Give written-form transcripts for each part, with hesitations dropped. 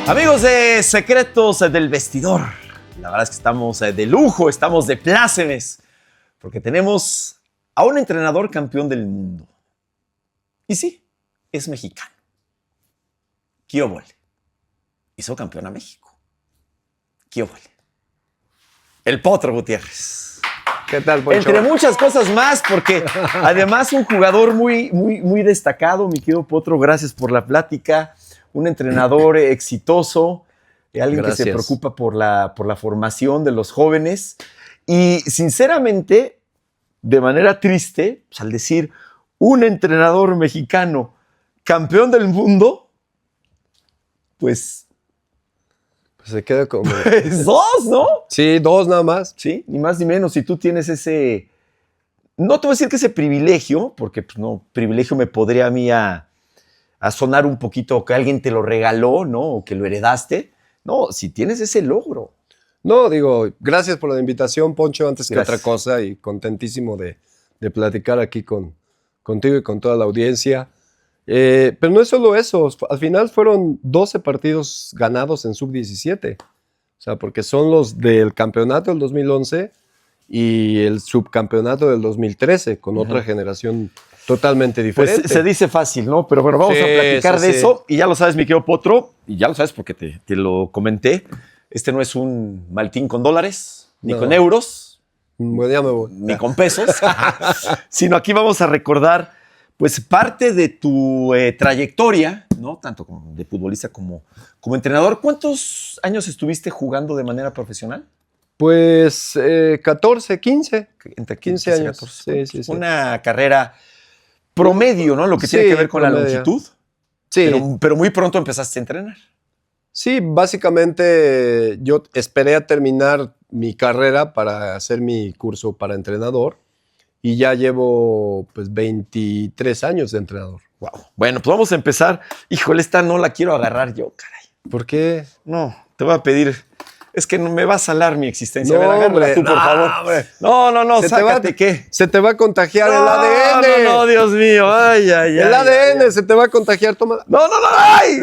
Amigos de Secretos del Vestidor, la verdad es que estamos de lujo, estamos de plácemes, porque tenemos a un entrenador campeón del mundo. Y sí, es mexicano. ¿Qué óvole? Hizo campeón a México. ¿Qué óvole? El Potro Gutiérrez. ¿Qué tal, Poncho? Entre muchas cosas más, porque además un jugador muy destacado, mi querido Potro, gracias por la plática. Un entrenador exitoso, alguien Gracias. que se preocupa por la formación de los jóvenes. Y sinceramente, de manera triste, pues, al decir un entrenador mexicano campeón del mundo, pues Se queda como... es dos, ¿no? Sí, dos nada más. Sí, ni más ni menos. Si tú tienes ese, no te voy a decir que ese privilegio, porque pues, no, privilegio me podría a mí a sonar un poquito que alguien te lo regaló, ¿no? O que lo heredaste. No, si tienes ese logro. No, digo, gracias por la invitación, Poncho, antes que Gracias. otra cosa, y contentísimo de platicar aquí contigo y con toda la audiencia. Pero no es solo eso, al final fueron 12 partidos ganados en sub-17. O sea, porque son los del campeonato del 2011 y el subcampeonato del 2013, con otra generación totalmente diferente. Pues se dice fácil, ¿no? Pero bueno, vamos Sí, a platicar sí, de sí. eso. Y ya lo sabes, mi querido Potro, y ya lo sabes porque te lo comenté. Este no es un maletín con dólares, ni No. con euros, Bueno, ya me voy. ni con pesos, sino aquí vamos a recordar pues parte de tu trayectoria, ¿no? Tanto de futbolista como entrenador. ¿Cuántos años estuviste jugando de manera profesional? Pues 14, 15. Entre 15 años. 14. Sí, sí, sí. Una carrera promedio, ¿no? Lo que Sí, tiene que ver con la promedio. longitud. Sí, Pero muy pronto empezaste a entrenar. sí, básicamente yo esperé a terminar mi carrera para hacer mi curso para entrenador y ya llevo pues 23 años de entrenador. Wow. Bueno, pues vamos a empezar. Híjole, esta no la quiero agarrar yo, caray. ¿Por qué? No, te voy a pedir. Es que no me va a salar mi existencia. No, a ver, agárrala hombre, tú, por no, favor. hombre. No, Se te va- sácate, ¿qué? Se te va a contagiar el ADN. No, Dios mío. Ay. El ADN se te va a contagiar. Toma. No, ay.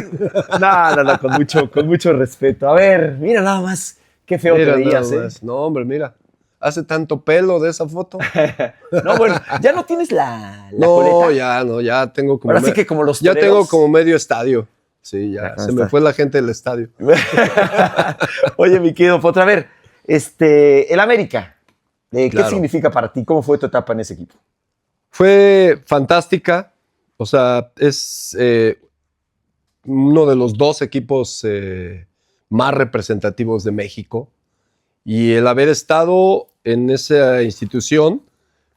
No, con mucho respeto. A ver, mira nada más. Qué feo Mira, te veías, nada más. No, hombre, mira. Hace tanto pelo de esa foto. No, bueno, ya no tienes la No, coleta. ya tengo como... Ahora sí que como los Ya toreros. tengo como medio estadio. Sí, ya. Ajá, Se me está. fue la gente del estadio. Oye, mi querido Potro, a ver, el América, ¿qué Claro. significa para ti? ¿Cómo fue tu etapa en ese equipo? Fue fantástica. O sea, es uno de los dos equipos más representativos de México. Y el haber estado en esa institución,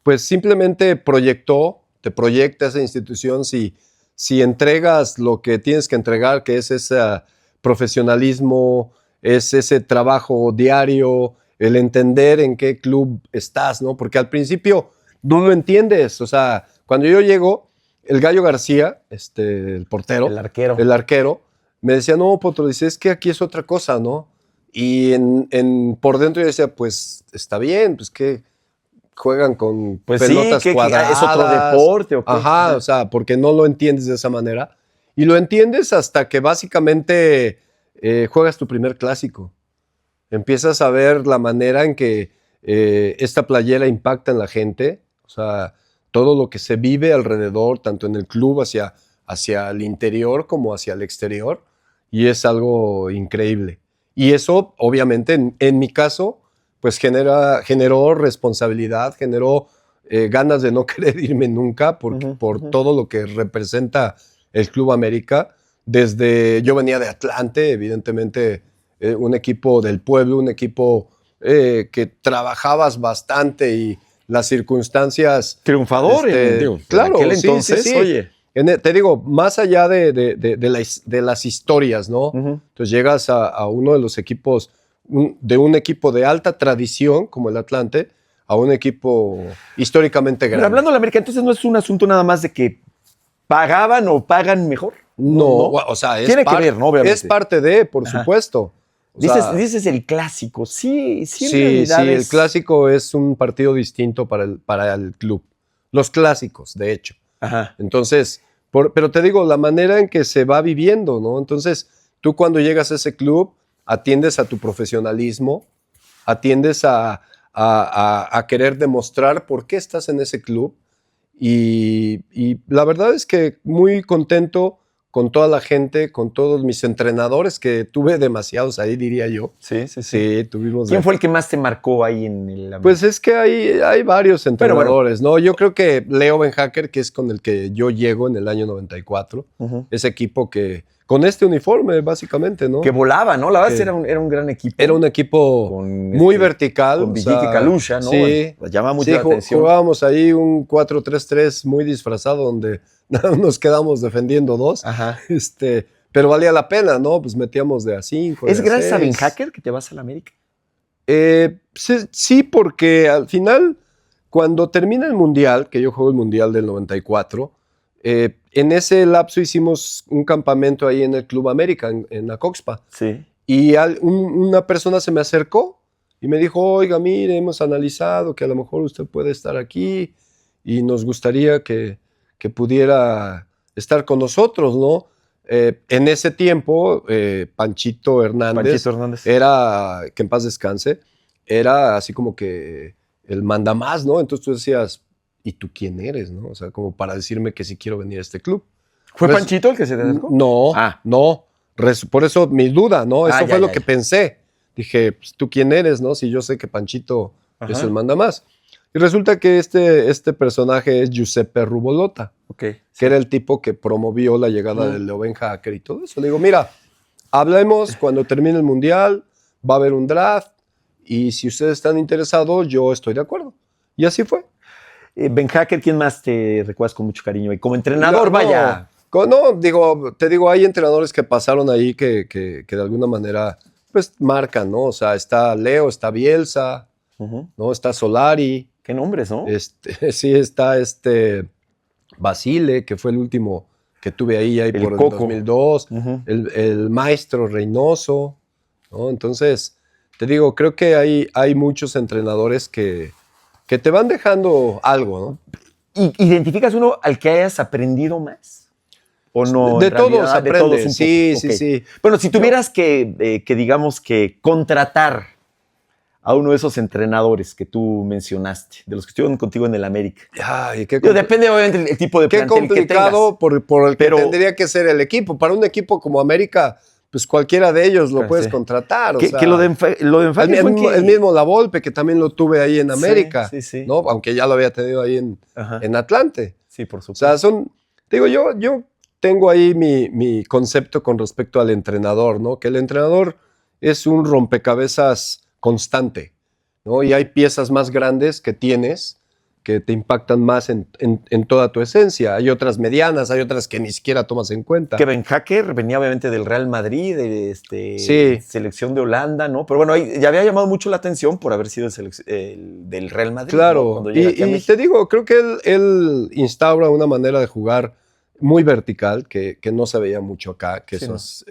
pues simplemente te proyecta esa institución si entregas lo que tienes que entregar, que es ese profesionalismo, es ese trabajo diario, el entender en qué club estás, ¿no? Porque al principio no lo entiendes. O sea, cuando yo llego, el Gallo García, el portero, El arquero. el arquero, me decía, no, Potro, dice, es que aquí es otra cosa, ¿no? Y por dentro yo decía, pues está bien, pues que juegan con Pues pelotas sí, cuadradas. ¿es otro deporte o qué? Ajá, o sea, porque no lo entiendes de esa manera. Y lo entiendes hasta que básicamente juegas tu primer clásico. Empiezas a ver la manera en que esta playera impacta en la gente, o sea, todo lo que se vive alrededor, tanto en el club hacia el interior como hacia el exterior, y es algo increíble. Y eso, obviamente, en mi caso, pues generó responsabilidad, generó ganas de no querer irme nunca por todo lo que representa el Club América. Yo venía de Atlante, evidentemente, un equipo del pueblo, un equipo que trabajabas bastante y las circunstancias... Triunfador, claro, en aquel sí, entonces, sí, sí. oye. Te digo, más allá de las historias, ¿no? Entonces llegas a uno de los equipos, de un equipo de alta tradición, como el Atlante, a un equipo históricamente grande. Pero hablando de la América, entonces no es un asunto nada más de que pagaban o pagan mejor. No, o sea, Tiene que ver, ¿no? Obviamente. Es parte de, por supuesto. O sea, Dices el clásico. Sí, en sí, realidad sí, el es... clásico es un partido distinto para el club. Los clásicos, de hecho. Ajá. Entonces, pero te digo, la manera en que se va viviendo, ¿no? Entonces, tú cuando llegas a ese club atiendes a tu profesionalismo, atiendes a querer demostrar por qué estás en ese club y la verdad es que muy contento con toda la gente, con todos mis entrenadores, que tuve demasiados ahí, diría yo. Sí. Sí, tuvimos... ¿Quién fue el que más te marcó ahí en el... Pues es que hay varios entrenadores, ¿no? Yo creo que Leo Benhacker, que es con el que yo llego en el año 94, ese equipo que... Con este uniforme, básicamente, ¿no? Que volaba, ¿no? La verdad es que era un gran equipo. Era un equipo con muy vertical. Con Villique Calusha, ¿no? Sí. Bueno, llama mucho la atención. Jugábamos ahí un 4-3-3 muy disfrazado donde nos quedamos defendiendo dos. Ajá. Pero valía la pena, ¿no? Pues metíamos de a 5. ¿Es gracias a Benhacker que te vas a la América? Sí, porque al final, cuando termina el Mundial, que yo juego el Mundial del 94, en ese lapso hicimos un campamento ahí en el Club América, en Acoxpa. Sí. Y una persona se me acercó y me dijo, oiga, mire, hemos analizado que a lo mejor usted puede estar aquí y nos gustaría que pudiera estar con nosotros, ¿no? En ese tiempo, Panchito Hernández era, que en paz descanse, era así como que el mandamás, ¿no? Entonces tú decías, ¿y tú quién eres, no? O sea, como para decirme que sí quiero venir a este club. ¿Fue Panchito el que se te acercó? No, no. Por eso mi duda, ¿no? Eso fue lo que pensé. Dije, pues, ¿tú quién eres, no? Si yo sé que Panchito es el mandamás. Y resulta que este personaje es Giuseppe Rubolota, que era el tipo que promovió la llegada de Leo Benhacker y todo eso. Le digo, mira, hablemos cuando termine el Mundial, va a haber un draft, y si ustedes están interesados, yo estoy de acuerdo. Y así fue. Benhacker, ¿quién más te recuerdas con mucho cariño? Y como entrenador, vaya. Te digo, hay entrenadores que pasaron ahí que de alguna manera, pues, marcan, ¿no? O sea, está Leo, está Bielsa, ¿no? Está Solari. Qué nombres, ¿no? Sí, está Basile, que fue el último que tuve ahí por el 2002. El maestro Reynoso, ¿no? Entonces, te digo, creo que hay muchos entrenadores que te van dejando algo, ¿no? ¿Identificas uno al que hayas aprendido más? ¿O no? De todos aprendes. Sí. Bueno, si tuvieras que digamos que contratar a uno de esos entrenadores que tú mencionaste, de los que estuvieron contigo en el América. Ay, depende obviamente del tipo de plantel que tengas. Qué complicado por el que tendría que ser el equipo. Para un equipo como América, pues cualquiera de ellos lo puedes contratar. Que lo de Benhacker fue el mismo La Volpe, que también lo tuve ahí en América, sí. ¿no? Aunque ya lo había tenido ahí en Atlante. Sí, por supuesto. O sea, yo tengo ahí mi concepto con respecto al entrenador, ¿no? Que el entrenador es un rompecabezas constante, ¿no? Y hay piezas más grandes que tienes que te impactan más en toda tu esencia. Hay otras medianas, hay otras que ni siquiera tomas en cuenta. Que Benhacker venía obviamente del Real Madrid, de selección de Holanda, ¿no? Pero bueno, ya había llamado mucho la atención por haber sido del Real Madrid. Claro, ¿no? Y te digo, creo que él instaura una manera de jugar muy vertical que no se veía mucho acá. Que sí, eso ¿no? es,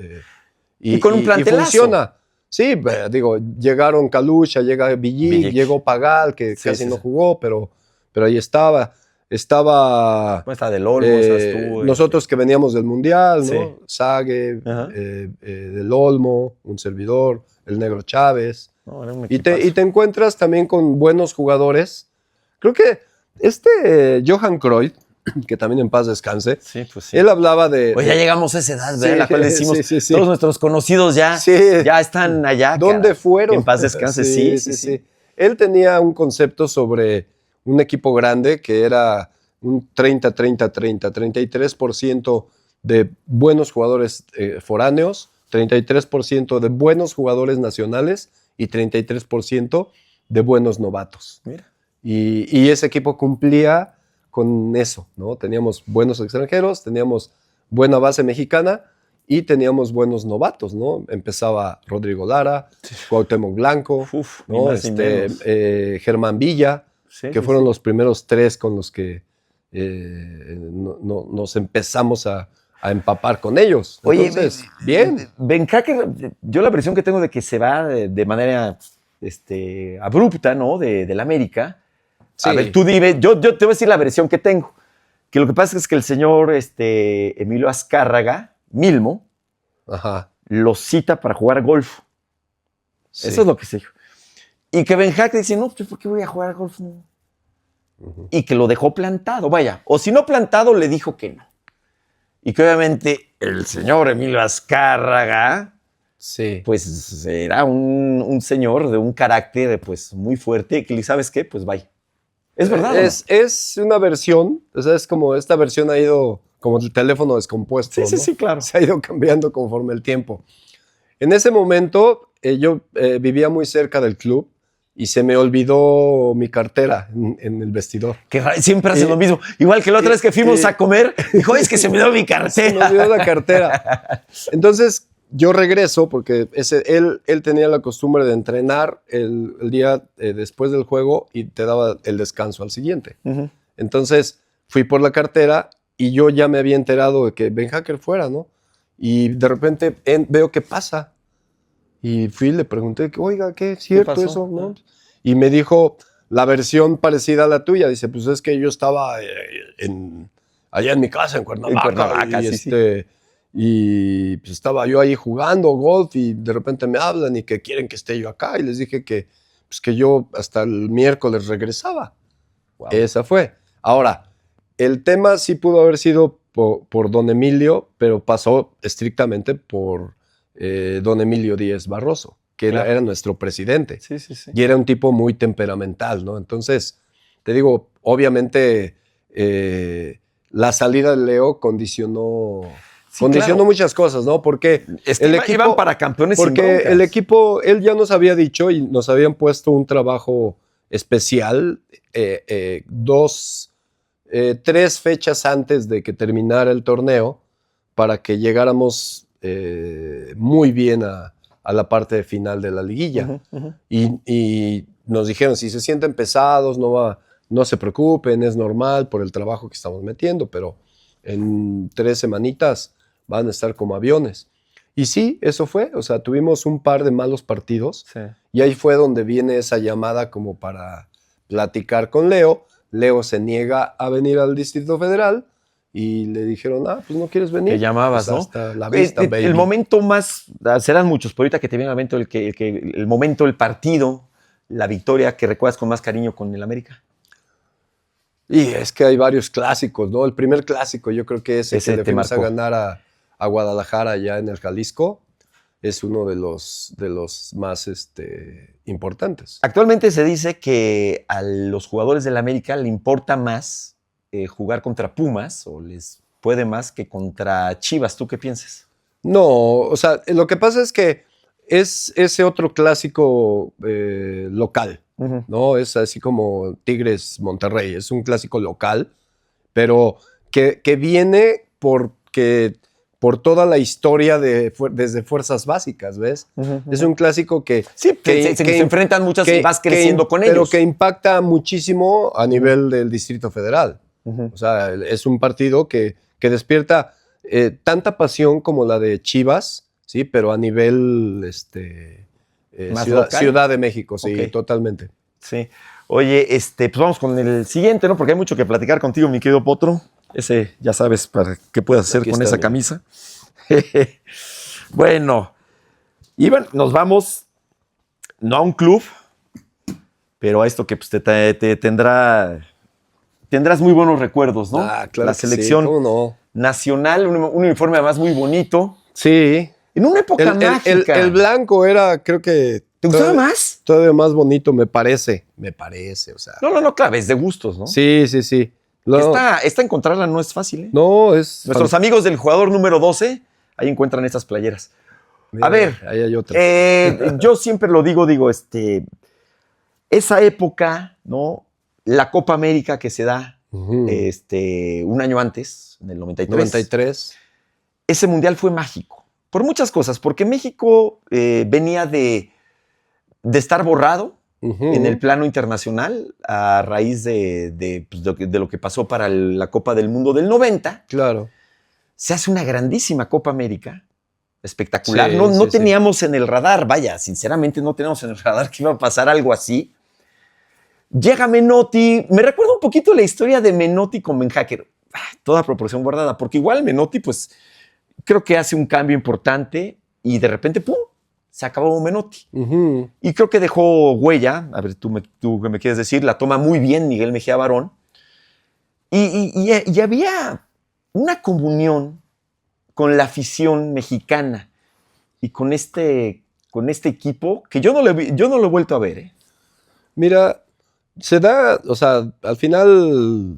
y con un plantelazo. Y funciona. Sí, digo, llegaron Calusha, llega Villic, llegó Pagal, que casi no jugó, pero ahí estaba. Estaba Del Olmo, nosotros que veníamos del Mundial, ¿no? Sague, del Olmo, un servidor, el Negro Chávez. No, era un y te encuentras también con buenos jugadores. Creo que Johan Cruyff, que también en paz descanse, él hablaba de... Pues ya llegamos a esa edad, ¿verdad? La cual decimos, todos nuestros conocidos ya están allá. ¿Dónde fueron? Que en paz descanse, sí. Él tenía un concepto sobre un equipo grande que era un 30-30-30, 33% de buenos jugadores foráneos, 33% de buenos jugadores nacionales y 33% de buenos novatos. Mira. Y ese equipo cumplía con eso, ¿no? Teníamos buenos extranjeros, teníamos buena base mexicana y teníamos buenos novatos, ¿no? Empezaba Rodrigo Lara, Cuauhtémoc Blanco, ¿no? Germán Villa, que fueron los primeros 3 con los que nos empezamos a empapar con ellos. Entonces, bien. Benhacker, yo la impresión que tengo de que se va de manera abrupta, ¿no? De la América. Sí. A ver, tú dime, yo te voy a decir la versión que tengo. Que lo que pasa es que el señor Emilio Azcárraga, Milmo, lo cita para jugar golf. Sí. Eso es lo que sé yo. Y que Ben Hacker dice, no, pues, ¿por qué voy a jugar golf? No. Y que lo dejó plantado, vaya. O si no plantado, le dijo que no. Y que obviamente el señor Emilio Azcárraga, Sí. pues era un señor de un carácter pues muy fuerte, que ¿sabes qué? Pues vaya. Es verdad. Es una versión, o sea, es como esta versión ha ido como el teléfono descompuesto. Sí, sí, ¿no? sí, claro. Se ha ido cambiando conforme el tiempo. En ese momento, yo vivía muy cerca del club y se me olvidó mi cartera en el vestidor. Siempre hacen lo mismo. Igual que la otra vez que fuimos a comer, dijo, es que se me dio mi cartera. Se me olvidó la cartera. Entonces, yo regreso porque él tenía la costumbre de entrenar el día después del juego y te daba el descanso al siguiente. Uh-huh. Entonces, fui por la cartera y yo ya me había enterado de que Ben Hacker fuera, ¿no? Y de repente veo qué pasa. Y fui y le pregunté, oiga, ¿qué es cierto eso? ¿No? Y me dijo la versión parecida a la tuya. Dice, pues es que yo estaba allá en mi casa, en Cuernavaca. Y pues estaba yo ahí jugando golf y de repente me hablan y que quieren que esté yo acá. Y les dije que yo hasta el miércoles regresaba. Wow. Esa fue. Ahora, el tema sí pudo haber sido por don Emilio, pero pasó estrictamente por don Emilio Díez Barroso, que era nuestro presidente. Sí, sí, sí. Y era un tipo muy temperamental, ¿no? Entonces, te digo, obviamente la salida de Leo condicionó claro. Muchas cosas, ¿no? Porque el equipo iban para campeones. Porque el equipo, él ya nos había dicho y nos habían puesto un trabajo especial 3 fechas antes de que terminara el torneo para que llegáramos muy bien a la parte final de la liguilla. Uh-huh, uh-huh. Y nos dijeron, si se sienten pesados, no se preocupen, es normal por el trabajo que estamos metiendo, pero en 3 semanitas van a estar como aviones. Y sí, eso fue, o sea, tuvimos un par de malos partidos, sí. Y ahí fue donde viene esa llamada como para platicar con Leo. Leo se niega a venir al Distrito Federal y le dijeron, pues no quieres venir. Que llamabas, pues ¿no? Hasta la vista, baby. El momento más, serán muchos, pero ahorita que te viene al momento, el momento, el partido, la victoria que recuerdas con más cariño con el América. Y es que hay varios clásicos, ¿no? El primer clásico yo creo que ese que le fuimos a ganar a Guadalajara allá en el Jalisco es uno de los más importantes. Actualmente se dice que a los jugadores del América le importa más jugar contra Pumas o les puede más que contra Chivas. ¿Tú qué piensas? No, o sea, lo que pasa es que es ese otro clásico local, uh-huh. ¿No? Es así como Tigres Monterrey, es un clásico local, pero que viene por toda la historia desde fuerzas básicas, ¿ves? Uh-huh. Es un clásico que... Sí, que se enfrentan muchas y vas creciendo con ellos. Pero que impacta muchísimo a nivel del Distrito Federal. Uh-huh. O sea, es un partido que despierta tanta pasión como la de Chivas, ¿sí? Pero a nivel Ciudad de México, sí, okay. Totalmente. Sí. Oye, pues vamos con el siguiente, ¿no? Porque hay mucho que platicar contigo, mi querido Potro. Ese, ya sabes, para qué puedes hacer con esa camisa. Bueno, Iván, nos vamos, no a un club, pero a esto que pues, tendrás muy buenos recuerdos, ¿no? Claro. La selección nacional, un uniforme además muy bonito. Sí. En una época mágica. El blanco era, creo que... ¿Te gustaba más? Todavía más bonito, me parece, o sea. No, claro, es de gustos, ¿no? Sí. Esta encontrarla no es fácil, ¿eh? No, es... Nuestros amigos del jugador número 12, ahí encuentran estas playeras. Mira, a ver, ahí hay otra. Yo siempre lo digo, esa época, ¿no? La Copa América que se da uh-huh. Un año antes, en el 93. Ese mundial fue mágico, por muchas cosas, porque México venía de estar borrado, uh-huh. en el plano internacional a raíz de lo que pasó para la Copa del Mundo del 90. Claro. Se hace una grandísima Copa América, espectacular. Sí, no teníamos en el radar, vaya, sinceramente no teníamos en el radar que iba a pasar algo así. Llega Menotti, me recuerda un poquito la historia de Menotti con Ben Hacker, toda proporción guardada, porque igual Menotti, pues, creo que hace un cambio importante. y de repente, ¡pum!, se acabó Menotti. Ujú. Y creo que dejó huella, a ver, tú qué me quieres decir, la toma muy bien Miguel Mejía Barón. Y había una comunión con la afición mexicana y con este equipo que yo no lo he vuelto a ver. Mira, se da, o sea, al final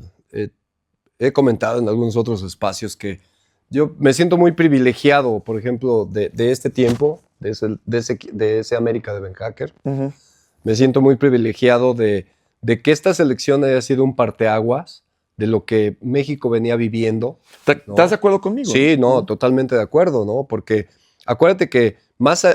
he comentado en algunos otros espacios que yo me siento muy privilegiado, por ejemplo, de este tiempo, de ese América de Ben Hacker. Uh-huh. Me siento muy privilegiado de que esta selección haya sido un parteaguas de lo que México venía viviendo. ¿Estás de acuerdo conmigo? Sí, no, totalmente de acuerdo, ¿no? Porque acuérdate que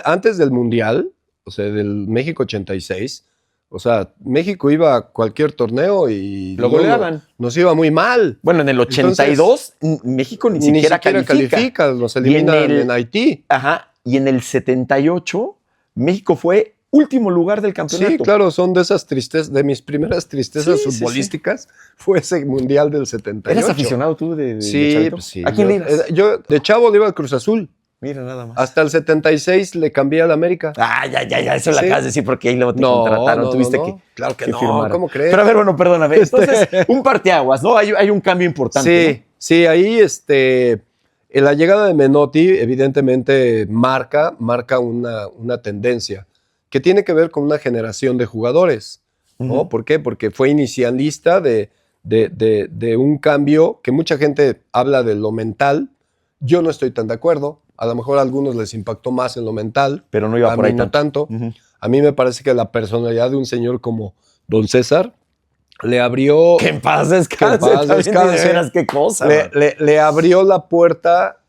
antes del Mundial, o sea, del México 86, o sea, México iba a cualquier torneo y lo goleaban. Nos iba muy mal. Bueno, en el 82 México ni siquiera califica, nos eliminan en Haití. Ajá, y en el 78 México fue último lugar del campeonato. Sí, claro, son de esas tristezas, de mis primeras tristezas futbolísticas, fue ese Mundial del 78. ¿Eres aficionado tú de Sí, pues sí. ¿A quién le ibas? Yo de chavo le iba al Cruz Azul. Mira, nada más. Hasta el 76 le cambié al América. Ah, ya, eso lo acabas de decir porque ahí luego te contrataron. Tuviste que claro que no, firmar. ¿Cómo crees? Pero a ver, bueno, perdóname. Entonces, un parteaguas, ¿no? Hay un cambio importante. Sí, ¿no? sí, ahí la llegada de Menotti evidentemente marca una tendencia que tiene que ver con una generación de jugadores, ¿no? Uh-huh. ¿Por qué? Porque fue inicialista de un cambio que mucha gente habla de lo mental. Yo no estoy tan de acuerdo. A lo mejor a algunos les impactó más en lo mental. Pero no iba por ahí no tanto. Uh-huh. A mí me parece que la personalidad de un señor como Don César le abrió... Que en paz descanse. Qué cosa. Le abrió la puerta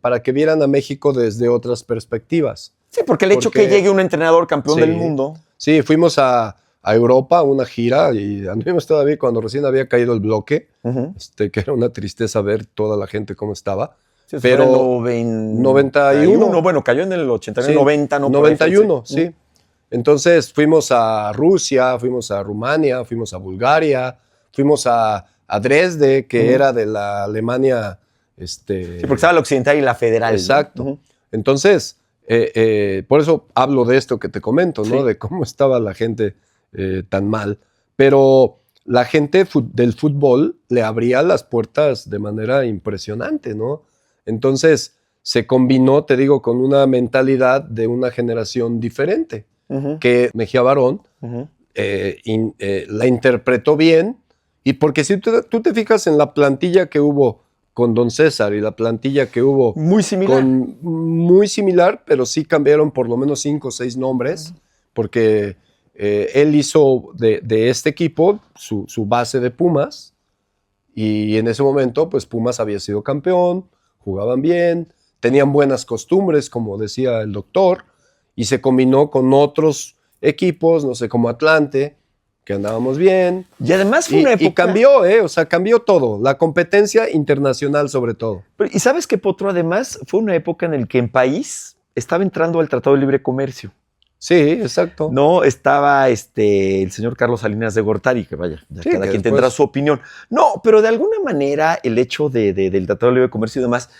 para que vieran a México desde otras perspectivas. Sí, porque el hecho que llegue un entrenador campeón del mundo. Sí, fuimos a Europa a una gira y anduvimos todavía cuando recién había caído el bloque, uh-huh. Que era una tristeza ver toda la gente cómo estaba. Sí, pero 91. Bueno, cayó en el 89, sí, 90, ¿no? 91, sí. Entonces fuimos a Rusia, fuimos a Rumania, fuimos a Bulgaria, fuimos a Dresde, que uh-huh. era de la Alemania. Sí, porque estaba la occidental y la federal. Exacto. ¿No? Uh-huh. Entonces, por eso hablo de esto que te comento, ¿no? Sí. De cómo estaba la gente tan mal. Pero la gente del fútbol le abría las puertas de manera impresionante, ¿no? Entonces, se combinó, te digo, con una mentalidad de una generación diferente, uh-huh. que Mejía Barón uh-huh. La interpretó bien. Y porque si tú te fijas en la plantilla que hubo con Don César y la plantilla que hubo... Muy similar. Muy similar, pero sí cambiaron por lo menos 5 o 6 nombres, uh-huh. porque él hizo de este equipo su base de Pumas, y en ese momento, pues Pumas había sido campeón, jugaban bien, tenían buenas costumbres, como decía el doctor, y se combinó con otros equipos, no sé, como Atlante, que andábamos bien. Y además fue una época... Y cambió, o sea, cambió todo. La competencia internacional sobre todo. Y ¿sabes qué, Potro? Además, fue una época en la que en país estaba entrando al Tratado de Libre Comercio. Sí, exacto. No, estaba el señor Carlos Salinas de Gortari, que vaya, ya sí, cada quien tendrá su opinión. No, pero de alguna manera el hecho del Tratado de Libre Comercio y demás,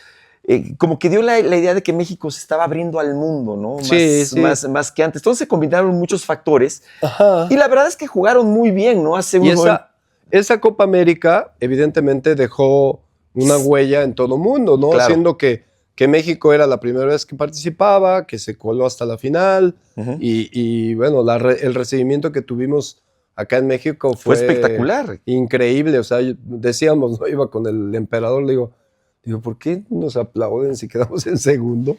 como que dio la idea de que México se estaba abriendo al mundo, ¿no? Más que antes. Entonces se combinaron muchos factores. Ajá. Y la verdad es que jugaron muy bien, ¿no? Esa Copa América evidentemente dejó una huella en todo el mundo, ¿no? Claro. Siendo que México era la primera vez que participaba, que se coló hasta la final, uh-huh. y bueno, el recibimiento que tuvimos acá en México fue espectacular. Increíble. O sea, decíamos, ¿no? Iba con el emperador, le digo, ¿por qué nos aplauden si quedamos en segundo?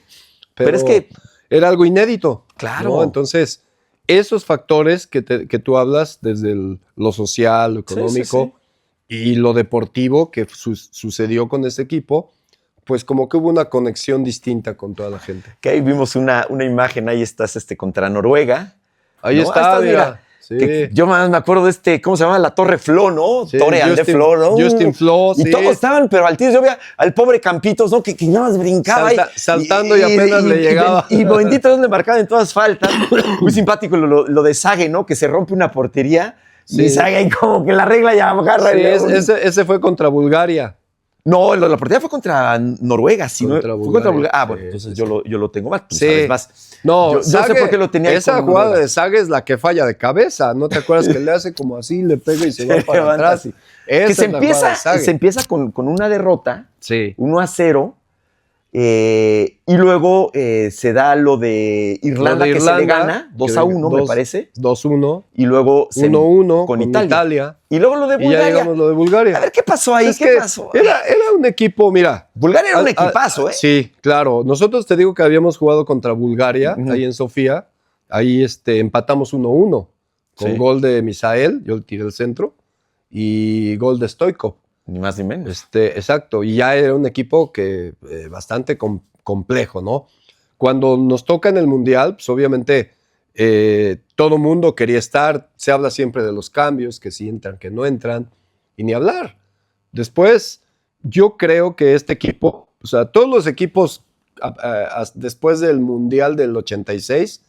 Pero es que era algo inédito. Claro. ¿no? Entonces, esos factores que tú hablas, desde lo social, lo económico y lo deportivo que sucedió con ese equipo, pues como que hubo una conexión distinta con toda la gente. Que ahí vimos una imagen, ahí estás contra Noruega. Ahí ¿no? está, mira. Sí. Yo más me acuerdo de ¿cómo se llama? La Torre Flo, ¿no? Sí, Torre Ande Flo, ¿no? Justin Flo, sí. Y todos estaban, pero al tío yo veía al pobre Campitos, ¿no? Que nada más brincaba saltando y apenas le llegaba. Y bendito donde marcaban en todas faltas. Muy simpático lo de Sague, ¿no? Que se rompe una portería y Sague ahí como que la regla ya agarra. Sí, ese fue contra Bulgaria. No, la partida fue contra Noruega, sí, Contra ¿no? Bulgaria. Fue contra Bulgaria. Ah, bueno, Sí, entonces sí, yo lo tengo mal. Tú Sí. sabes más. No, yo sé por qué lo tenía ahí esa con jugada Noruega. de Sague es la que falla de cabeza. ¿No te acuerdas que le hace como así, le pega y se va para levanta atrás? así. Esa Que se es la jugada de Sague. empieza con una derrota, Sí. 1-0, y luego se da lo de Irlanda, que se le gana 2-1, me parece. 2-1. Y luego 1-1 con Italia. Y luego lo de Y ya Bulgaria. llegamos lo de Bulgaria. A ver, ¿qué pasó ahí? Es ¿Qué que pasó? Era un equipo, mira. Bulgaria era un equipazo, ¿eh? Sí, claro. Nosotros te digo que habíamos jugado contra Bulgaria, ahí en Sofía. Ahí empatamos 1-1 con gol de Misael, yo tiré el centro, y gol de Stoico. Ni más ni menos. Exacto, y ya era un equipo que bastante complejo, ¿no? Cuando nos toca en el Mundial, pues obviamente todo mundo quería estar, se habla siempre de los cambios, que si entran, que no entran, y ni hablar. Después, yo creo que este equipo, o sea, todos los equipos después del Mundial del 86,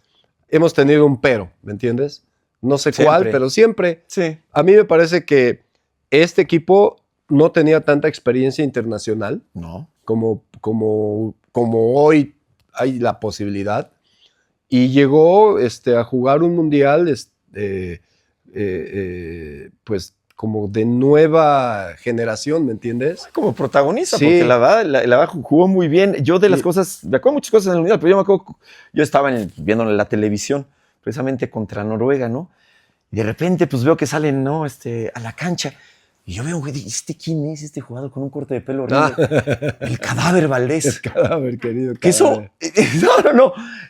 hemos tenido un pero, ¿me entiendes? No sé cuál, pero siempre. Sí. A mí me parece que este equipo no tenía tanta experiencia internacional como hoy hay la posibilidad. Y llegó a jugar un mundial pues como de nueva generación, ¿me entiendes? Como protagonista, Sí. porque la verdad jugó muy bien. Yo de las cosas, me acuerdo muchas cosas en el mundial, pero yo me acuerdo, yo estaba viendo en la televisión, precisamente contra Noruega, ¿no? Y de repente pues veo que salen, ¿no? A la cancha. Y yo veo, güey, ¿quién es este jugador con un corte de pelo horrible? El Cadáver Valdés. El Cadáver, querido. Que eso,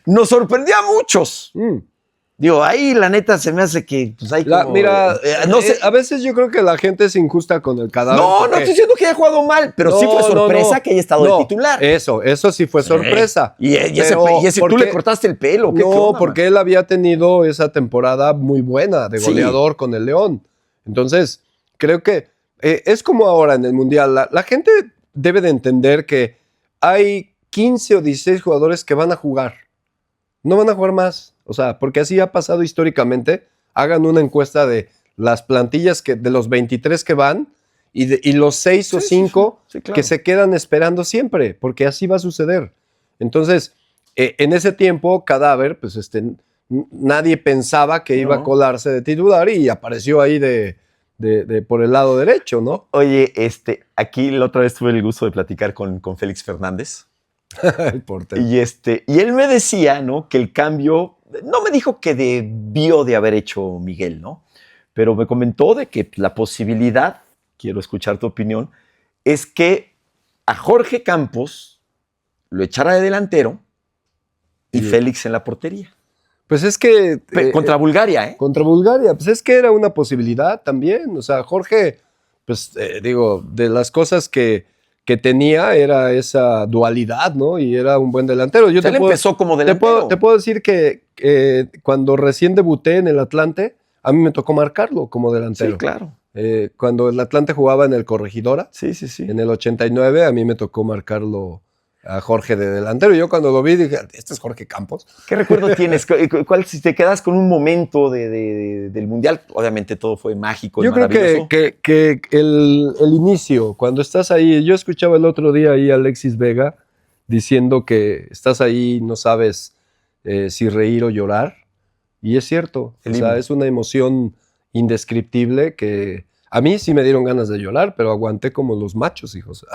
nos sorprendió a muchos. Digo, ahí la neta se me hace que, pues hay como... Mira, no sé. A veces yo creo que la gente es injusta con el Cadáver. No estoy diciendo que haya jugado mal, pero sí fue sorpresa que haya estado de titular. Eso sí fue sorpresa. Y ese tú le cortaste el pelo. ¿Qué onda, porque él había tenido esa temporada muy buena de goleador con el León. Entonces, creo que es como ahora en el Mundial. La gente debe de entender que hay 15 o 16 jugadores que van a jugar. No van a jugar más. O sea, porque así ha pasado históricamente. Hagan una encuesta de las plantillas de los 23 que van y los 6 o 5 que se quedan esperando siempre, porque así va a suceder. Entonces, en ese tiempo, Cadáver, pues nadie pensaba que iba a colarse de titular y apareció ahí por el lado derecho, ¿no? Oye, aquí la otra vez tuve el gusto de platicar con Félix Fernández. El portero. Y él me decía, ¿no? Que el cambio, no me dijo que debió de haber hecho Miguel, ¿no? Pero me comentó de que la posibilidad, quiero escuchar tu opinión, es que a Jorge Campos lo echara de delantero y Félix en la portería. Pues es que... contra Bulgaria, ¿eh? Contra Bulgaria, pues es que era una posibilidad también. O sea, Jorge, pues digo, de las cosas que tenía era esa dualidad, ¿no? Y era un buen delantero. Él empezó como delantero. Te puedo decir que cuando recién debuté en el Atlante, a mí me tocó marcarlo como delantero. Sí, claro. Cuando el Atlante jugaba en el Corregidora, en el 89, a mí me tocó marcarlo a Jorge de delantero. Y yo cuando lo vi dije, este es Jorge Campos. ¿Qué recuerdo tienes? Si te quedas con un momento del Mundial, obviamente todo fue mágico y maravilloso. Yo creo que el inicio, cuando estás ahí, yo escuchaba el otro día ahí a Alexis Vega diciendo que estás ahí, no sabes si reír o llorar. Y es cierto, o sea, es una emoción indescriptible que a mí sí me dieron ganas de llorar, pero aguanté como los machos, hijos.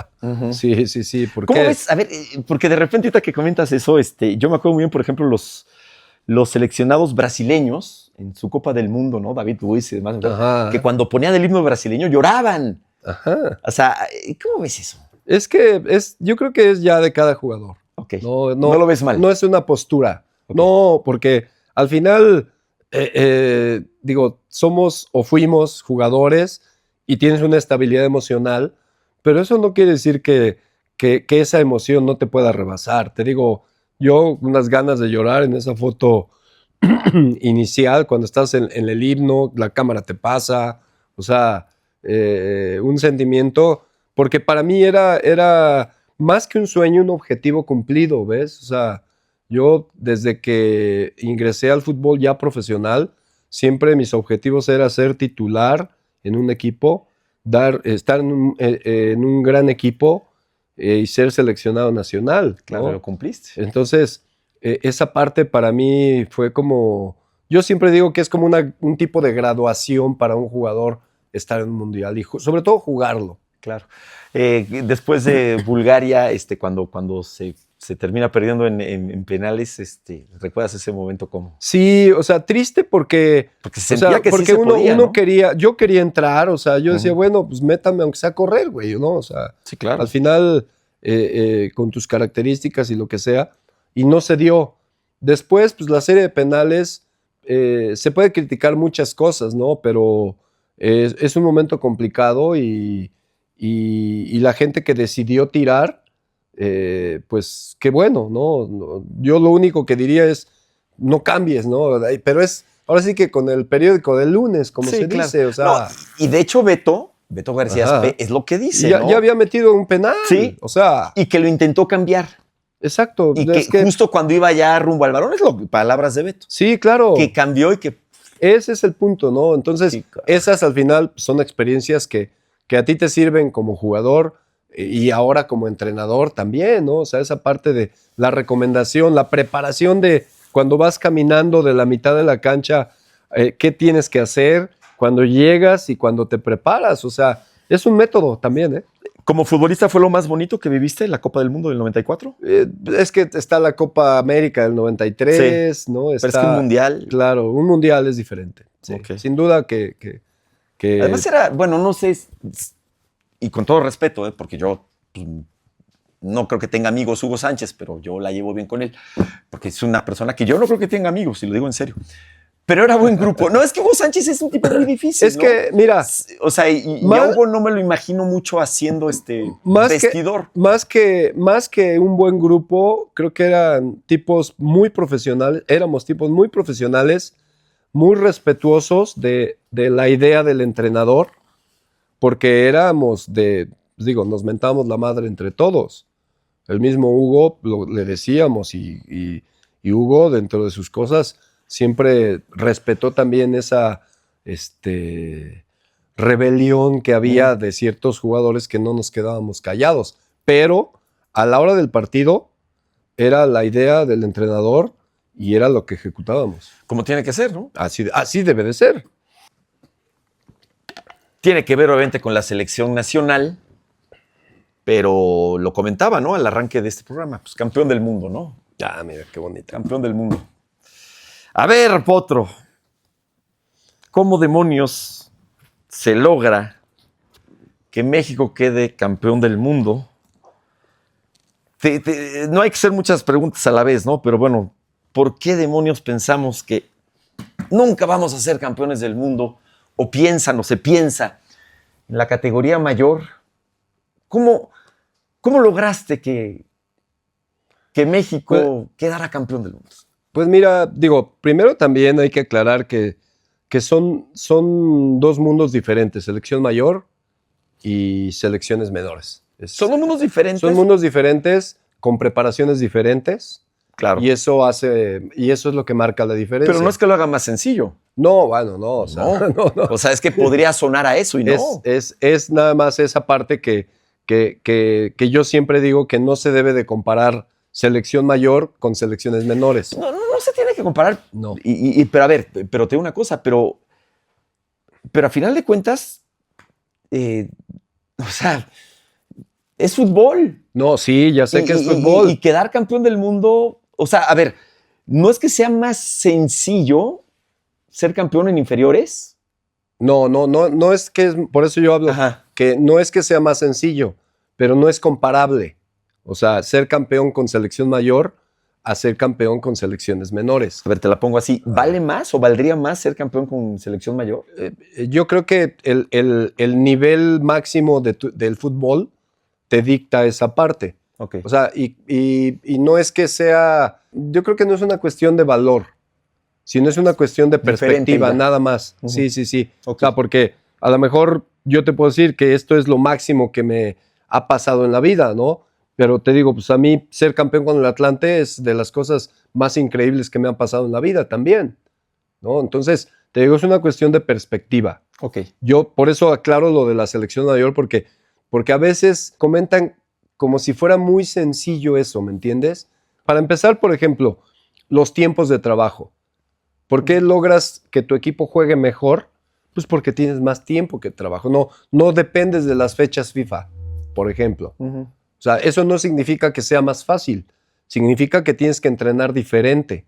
Sí. ¿Por ¿Cómo qué? ves? A ver, porque de repente ahorita que comentas eso, yo me acuerdo muy bien, por ejemplo, los seleccionados brasileños en su Copa del Mundo, ¿no? David Luiz y demás, que cuando ponían el himno brasileño lloraban. Ajá. O sea, ¿cómo ves eso? Es que yo creo que es ya de cada jugador. Okay. No lo ves mal. No es una postura. Okay. No, porque al final, digo, somos o fuimos jugadores y tienes una estabilidad emocional, pero eso no quiere decir que esa emoción no te pueda rebasar. Te digo, yo unas ganas de llorar en esa foto inicial, cuando estás en el himno, la cámara te pasa, o sea, un sentimiento, porque para mí era más que un sueño, un objetivo cumplido, ¿ves? O sea, yo desde que ingresé al fútbol ya profesional, siempre mis objetivos era ser titular en un equipo estar en un gran equipo y ser seleccionado nacional, ¿no? Claro, lo cumpliste. Entonces, esa parte para mí fue como... Yo siempre digo que es como un tipo de graduación para un jugador estar en un mundial y sobre todo jugarlo. Claro. Después de Bulgaria, cuando se termina perdiendo en penales, ¿recuerdas ese momento cómo? Sí, o sea, triste porque se sentía que porque sí se podía, ¿no? yo quería entrar, o sea, yo decía, bueno, pues métame aunque sea a correr, güey, ¿no? O sea, sí, claro. Al final, con tus características y lo que sea, y no se dio. Después, pues la serie de penales, se puede criticar muchas cosas, ¿no? Pero es un momento complicado y la gente que decidió tirar, pues qué bueno, ¿no? Yo lo único que diría es, no cambies, ¿no? Pero ahora sí que con el periódico del lunes, como se dice, o sea... No, y de hecho Beto García es lo que dice, ya, ¿no? ya había metido un penal, sí, o sea... Y que lo intentó cambiar. Exacto. Y que justo cuando iba ya rumbo al balón, palabras de Beto. Sí, claro. Que cambió y que... Ese es el punto, ¿no? Entonces, sí, claro. Esas al final son experiencias que a ti te sirven como jugador y ahora como entrenador también, ¿no? O sea, esa parte de la recomendación, la preparación de cuando vas caminando de la mitad de la cancha, qué tienes que hacer cuando llegas y cuando te preparas. O sea, es un método también, ¿eh? ¿Como futbolista fue lo más bonito que viviste en la Copa del Mundo del 94? Es que está la Copa América del 93, sí, ¿no? Pero es que un mundial... Claro, un mundial es diferente. Sí. Okay. Sin duda que... Además era, bueno, no sé, y con todo respeto, porque yo pues, no creo que tenga amigos Hugo Sánchez, pero yo la llevo bien con él, porque es una persona que yo no creo que tenga amigos, y lo digo en serio. Pero era buen grupo. No, es que Hugo Sánchez es un tipo muy difícil. Es, ¿no? Que, mira... O sea, y a Hugo no me lo imagino mucho haciendo vestidor. Más que un buen grupo, creo que eran tipos muy profesionales, éramos tipos muy profesionales, muy respetuosos de la idea del entrenador, porque éramos nos mentábamos la madre entre todos. El mismo Hugo le decíamos y Hugo, dentro de sus cosas, siempre respetó también esa rebelión que había de ciertos jugadores que no nos quedábamos callados. Pero a la hora del partido era la idea del entrenador y era lo que ejecutábamos. Como tiene que ser, ¿no? Así debe de ser. Tiene que ver obviamente con la selección nacional, pero lo comentaba, ¿no? Al arranque de este programa, pues campeón del mundo, ¿no? Ah, mira, qué bonito. Campeón del mundo. A ver, Potro, ¿cómo demonios se logra que México quede campeón del mundo? No hay que hacer muchas preguntas a la vez, ¿no? Pero bueno, ¿por qué demonios pensamos que nunca vamos a ser campeones del mundo? O se piensa en la categoría mayor. ¿Cómo lograste que México quedara campeón del mundo? Pues mira, primero también hay que aclarar que son dos mundos diferentes, selección mayor y selecciones menores. ¿Son mundos diferentes? Son mundos diferentes, con preparaciones diferentes. Claro. Y eso es lo que marca la diferencia. Pero no es que lo haga más sencillo. No, bueno, no. O sea, no. O sea, es que podría sonar a eso y no. Es nada más esa parte que yo siempre digo que no se debe de comparar selección mayor con selecciones menores. No se tiene que comparar. No. Pero a ver, pero te digo una cosa, pero a final de cuentas, o sea, es fútbol. No, sí, ya sé que es fútbol. Y quedar campeón del mundo, o sea, a ver, ¿no es que sea más sencillo ser campeón en inferiores? No es que, por eso yo hablo, que no es que sea más sencillo, pero no es comparable. O sea, ser campeón con selección mayor a ser campeón con selecciones menores. A ver, te la pongo así. ¿Vale más o valdría más ser campeón con selección mayor? Yo creo que el nivel máximo del fútbol te dicta esa parte. Okay. O sea, y no es que sea... Yo creo que no es una cuestión de valor, sino es una cuestión de perspectiva, nada más. Uh-huh. Sí. Okay. O sea, porque a lo mejor yo te puedo decir que esto es lo máximo que me ha pasado en la vida, ¿no? Pero te digo, pues a mí ser campeón con el Atlante es de las cosas más increíbles que me han pasado en la vida también, ¿no? Entonces, te digo, es una cuestión de perspectiva. Ok. Yo por eso aclaro lo de la selección mayor, porque a veces comentan como si fuera muy sencillo eso, ¿me entiendes? Para empezar, por ejemplo, los tiempos de trabajo. ¿Por qué logras que tu equipo juegue mejor? Pues porque tienes más tiempo que trabajo. No dependes de las fechas FIFA, por ejemplo. Uh-huh. O sea, eso no significa que sea más fácil. Significa que tienes que entrenar diferente.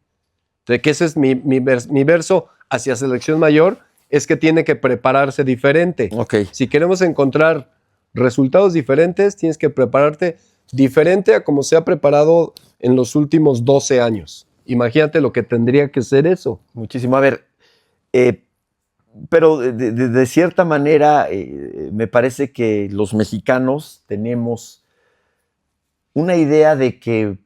De que ese es mi verso hacia selección mayor, es que tiene que prepararse diferente. Ok. Si queremos encontrar resultados diferentes, tienes que prepararte diferente a como se ha preparado en los últimos 12 años. Imagínate lo que tendría que ser eso. Muchísimo. A ver, pero de cierta manera me parece que los mexicanos tenemos una idea de que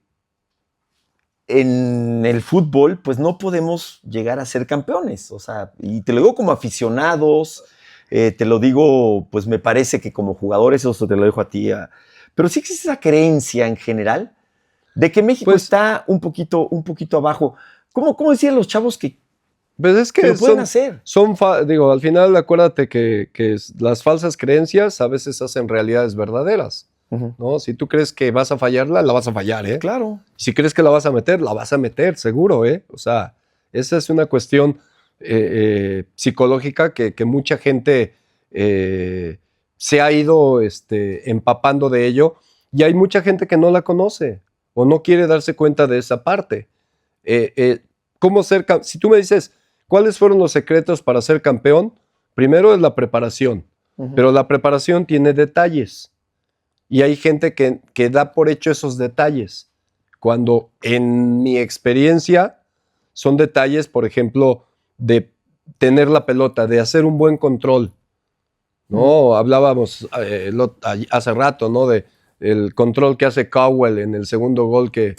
en el fútbol pues no podemos llegar a ser campeones. O sea, y te lo digo como aficionados, te lo digo, pues me parece que como jugadores, eso te lo dejo a ti. Pero sí existe esa creencia en general de que México Pues, está un poquito abajo. ¿Cómo decían los chavos que pues es que lo pueden hacer? Digo, al final acuérdate que las falsas creencias a veces hacen realidades verdaderas, Uh-huh. ¿no? Si tú crees que vas a fallarla, la vas a fallar, ¿eh? Claro. Si crees que la vas a meter, seguro, ¿eh? O sea, esa es una cuestión psicológica que mucha gente se ha ido empapando de ello, y hay mucha gente que no la conoce o no quiere darse cuenta de esa parte. Si tú me dices, ¿cuáles fueron los secretos para ser campeón? Primero es la preparación, Uh-huh. pero la preparación tiene detalles. Y hay gente que da por hecho esos detalles, cuando en mi experiencia son detalles, por ejemplo, de tener la pelota, de hacer un buen control, ¿no? Hablábamos hace rato, ¿no? De el control que hace Cowell en el segundo gol que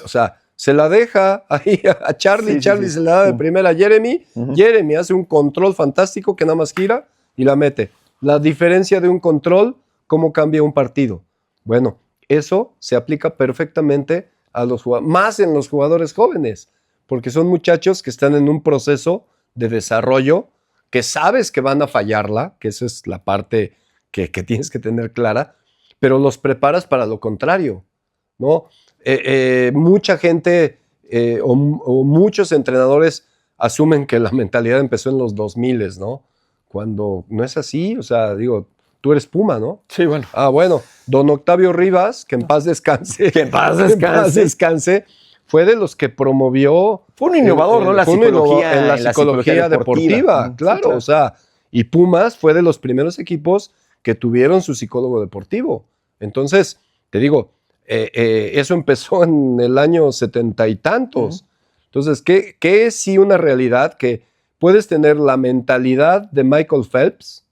o sea, se la deja ahí a Charlie, Charlie se la da de primera a Jeremy, Uh-huh. Jeremy hace un control fantástico que nada más gira y la mete. La diferencia de un control, ¿cómo cambia un partido? Bueno, eso se aplica perfectamente a los jugadores, más en los jugadores jóvenes, porque son muchachos que están en un proceso de desarrollo, que sabes que van a fallarla, que esa es la parte que tienes que tener clara, pero los preparas para lo contrario, ¿no? Mucha gente o muchos entrenadores asumen que la mentalidad empezó en los 2000, ¿no? Cuando no es así, o sea, digo, tú eres Puma, ¿no? Sí, bueno. Ah, bueno, don Octavio Rivas, que en paz descanse. Que en paz descanse. Fue de los que promovió. Fue un innovador, ¿no? La psicología, en la psicología deportiva, claro, Sí, claro. O sea, y Pumas fue de los primeros equipos que tuvieron su psicólogo deportivo. Entonces, te digo, eso empezó en el año 70 y tantos. Entonces, ¿qué es sí una realidad? Que puedes tener la mentalidad de Michael Phelps,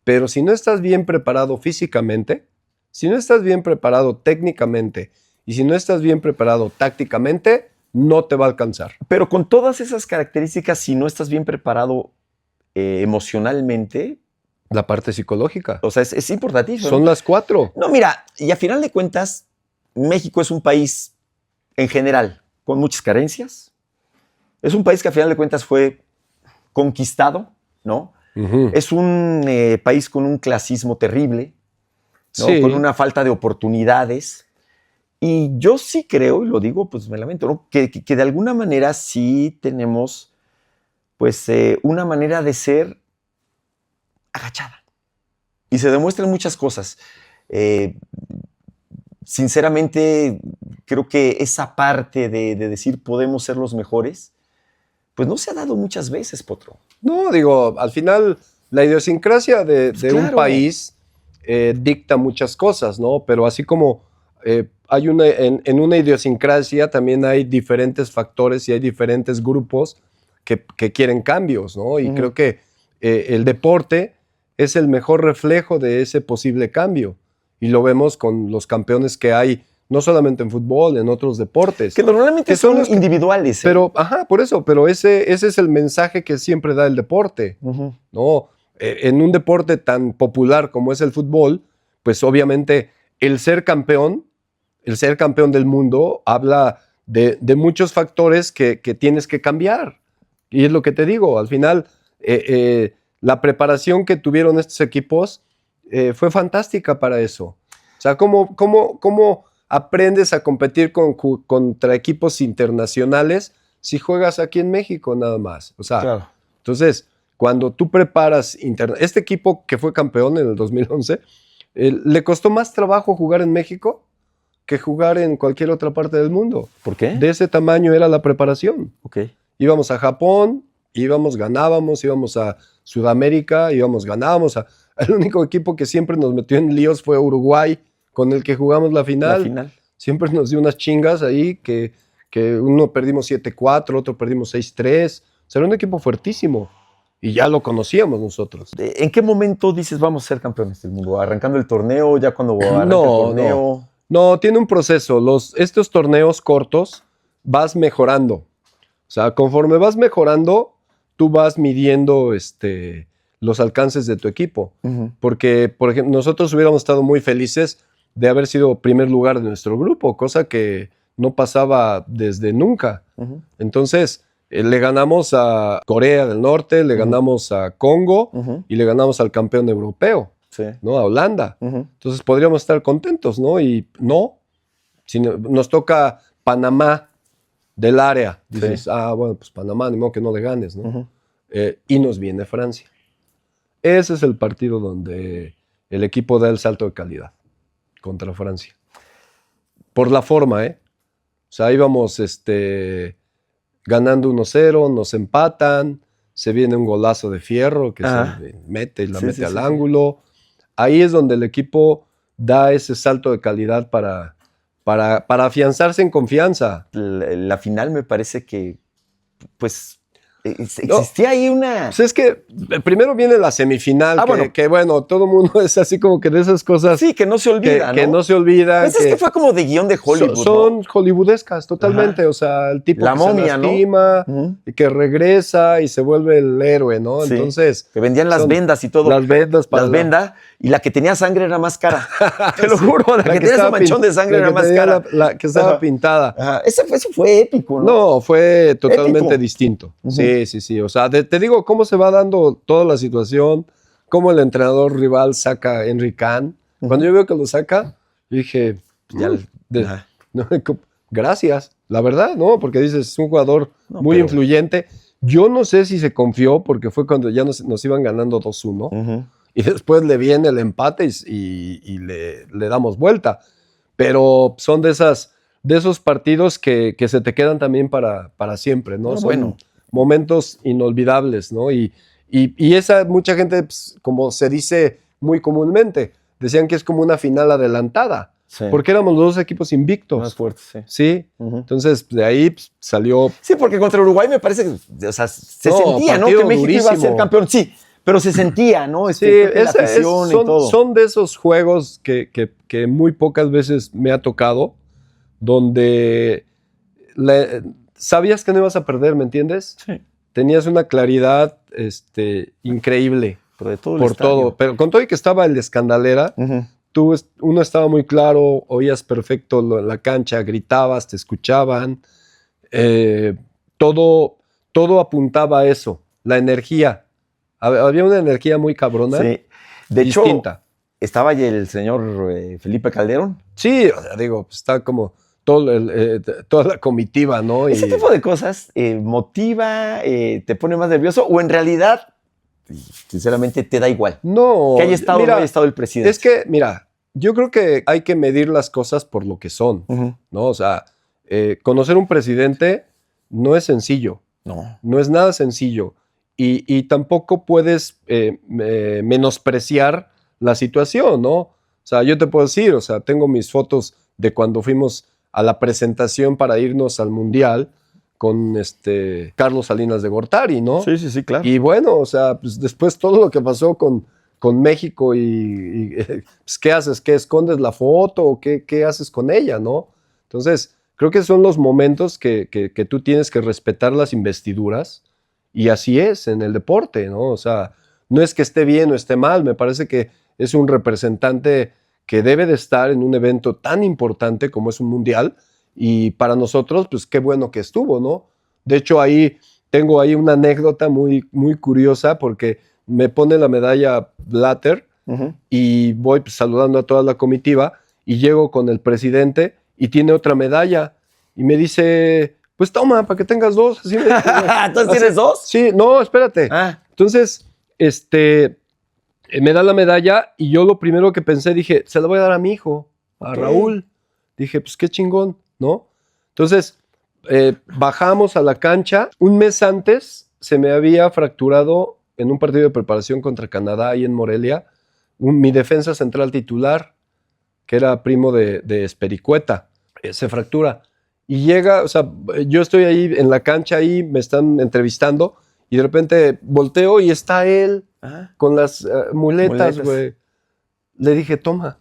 pero si no estás bien preparado físicamente, si no estás bien preparado técnicamente y si no estás bien preparado tácticamente, no te va a alcanzar. Pero con todas esas características, si no estás bien preparado emocionalmente, La parte psicológica. o sea, es importantísimo. Son las 4. No, mira, y a final de cuentas, México es un país en general con muchas carencias. Es un país que a final de cuentas fue conquistado, ¿no? Uh-huh. Es un país con un clasismo terrible, ¿no? Sí. Con una falta de oportunidades. Y yo sí creo, y lo digo, pues me lamento, ¿no? que de alguna manera sí tenemos, pues, una manera de ser agachada. Y se demuestran muchas cosas. Sinceramente, creo que esa parte de decir podemos ser los mejores, pues no se ha dado muchas veces, Potro. No, digo, al final la idiosincrasia de Claro. un país dicta muchas cosas, ¿no? Pero así como hay en una idiosincrasia también hay diferentes factores y hay diferentes grupos que quieren cambios, ¿no? Y creo que el deporte es el mejor reflejo de ese posible cambio. Y lo vemos con los campeones que hay, no solamente en fútbol, en otros deportes. Que normalmente son los individuales. Pero, por eso, pero ese es el mensaje que siempre da el deporte, ¿no? En un deporte tan popular como es el fútbol, pues obviamente el ser campeón del mundo habla de muchos factores que tienes que cambiar. Y es lo que te digo, al final la preparación que tuvieron estos equipos fue fantástica para eso. O sea, ¿cómo aprendes a competir contra equipos internacionales si juegas aquí en México nada más? O sea, Claro. entonces, cuando tú preparas... Este equipo que fue campeón en el 2011, le costó más trabajo jugar en México que jugar en cualquier otra parte del mundo. ¿Por qué? De ese tamaño era la preparación. Ok. Íbamos a Japón, ganábamos, íbamos a Sudamérica, ganábamos. El único equipo que siempre nos metió en líos fue Uruguay, con el que jugamos la final. La final. Siempre nos dio unas chingas ahí, que uno perdimos 7-4, otro perdimos 6-3. O sea, era un equipo fuertísimo. Y ya lo conocíamos nosotros. ¿En qué momento dices vamos a ser campeones del mundo? ¿Arrancando el torneo? ¿Ya cuando arranca el No, torneo? No, tiene un proceso. Estos torneos cortos vas mejorando. O sea, conforme vas mejorando, tú vas midiendo los alcances de tu equipo. Uh-huh. Porque, por ejemplo, nosotros hubiéramos estado muy felices de haber sido primer lugar de nuestro grupo, cosa que no pasaba desde nunca. Uh-huh. Entonces, le ganamos a Corea del Norte, le ganamos a Congo y le ganamos al campeón europeo, sí, ¿no? A Holanda. Uh-huh. Entonces podríamos estar contentos, ¿no? Y no, si nos toca Panamá del área. Dices, Sí. Bueno, pues Panamá, ni modo que no le ganes, ¿no? Uh-huh. Y nos viene Francia. Ese es el partido donde el equipo da el salto de calidad contra Francia. Por la forma, ¿eh? O sea, íbamos ganando 1-0, nos empatan, se viene un golazo de Fierro que se mete y la mete al ángulo. Ahí es donde el equipo da ese salto de calidad para afianzarse en confianza. La final me parece que, pues, existía ahí una... Pues es que primero viene la semifinal, que bueno, todo el mundo es así como que de esas cosas... Sí, que no se olvida, ¿no? Que no se olvidan. Pues es que fue como de guión de Hollywood, son ¿no? hollywoodescas totalmente. Ajá. O sea, el tipo La que momia, se lastima, ¿no? y que regresa y se vuelve el héroe, ¿no? Sí. Entonces... Que vendían las vendas y todo. Las vendas para... Las vendas, y la que tenía sangre era más cara. Te lo juro, la que tenía ese manchón de sangre era más cara. La que estaba pintada. Ajá. Eso fue épico, ¿no? No, fue totalmente épico. Distinto. Uh-huh. Sí. O sea, te digo cómo se va dando toda la situación, cómo el entrenador rival saca a Henry Kahn. Uh-huh. Cuando yo veo que lo saca, yo dije, gracias. La verdad, ¿no? Porque dices, es un jugador muy influyente. Yo no sé si se confió, porque fue cuando ya nos iban ganando 2-1. Uh-huh. Y después le viene el empate y le damos vuelta. Pero son de esos partidos que se te quedan también para siempre, ¿no? Son momentos inolvidables, ¿no? Y esa mucha gente, pues, como se dice muy comúnmente, decían que es como una final adelantada. Sí. Porque éramos los dos equipos invictos. Más fuertes, sí. Sí. Uh-huh. Entonces, de ahí salió... Sí, porque contra Uruguay me parece que, o sea, se sentía, ¿no? Que México iba a ser campeón. Sí, pero se sentía, ¿no? Sí, son de esos juegos que muy pocas veces me ha tocado, donde sabías que no ibas a perder, ¿me entiendes? Sí. Tenías una claridad increíble. Pero de todo por todo. Pero con todo y que estaba el de Escandalera, uh-huh. Uno estaba muy claro, oías perfecto en la cancha, gritabas, te escuchaban. Todo apuntaba a eso, la energía. Había una energía muy cabrona. Sí. De distinta. Hecho, estaba ahí el señor Felipe Calderón. Sí, o sea, digo, pues está como toda la comitiva, ¿no? Ese tipo de cosas motiva, te pone más nervioso, o en realidad, sinceramente, te da igual. No. Que haya estado o no haya estado el presidente. Es que, mira, yo creo que hay que medir las cosas por lo que son, uh-huh. ¿no? O sea, conocer un presidente no es sencillo. No es nada sencillo. Y tampoco puedes menospreciar la situación, ¿no? O sea, yo te puedo decir, o sea, tengo mis fotos de cuando fuimos a la presentación para irnos al Mundial con Carlos Salinas de Gortari, ¿no? Sí, claro. Y bueno, o sea, pues después todo lo que pasó con México pues, ¿qué haces? ¿Qué escondes la foto? ¿O qué haces con ella, no? Entonces, creo que son los momentos que tú tienes que respetar las investiduras. Y así es en el deporte, ¿no? O sea, no es que esté bien o esté mal, me parece que es un representante que debe de estar en un evento tan importante como es un mundial, y para nosotros, pues qué bueno que estuvo, ¿no? De hecho, tengo ahí una anécdota muy, muy curiosa, porque me pone la medalla Blatter y voy pues, saludando a toda la comitiva y llego con el presidente y tiene otra medalla y me dice, pues toma, para que tengas dos. Así ¿Entonces tienes dos? Sí, no, espérate. Entonces, me da la medalla y yo lo primero que pensé, dije, se la voy a dar a mi hijo, a Raúl. Dije, pues qué chingón, ¿no? Entonces, bajamos a la cancha. Un mes antes se me había fracturado en un partido de preparación contra Canadá ahí en Morelia, mi defensa central titular, que era primo de Espericueta, se fractura. Y llega, o sea, yo estoy ahí en la cancha, ahí me están entrevistando, y de repente volteo y está él con las muletas, güey. Le dije, toma,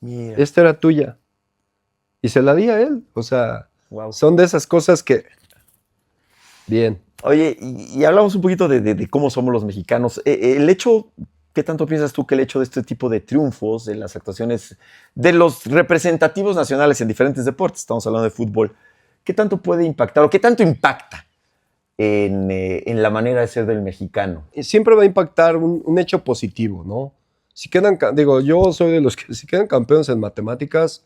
mira, esta era tuya. Y se la di a él, o sea, son de esas cosas que... Bien. Oye, y hablamos un poquito de cómo somos los mexicanos. El hecho, ¿qué tanto piensas tú que el hecho de este tipo de triunfos, de las actuaciones de los representativos nacionales en diferentes deportes, estamos hablando de fútbol, qué tanto puede impactar o qué tanto impacta en la manera de ser del mexicano? Siempre va a impactar un hecho positivo, ¿no? Si quedan, digo, yo soy de los que si quedan campeones en matemáticas,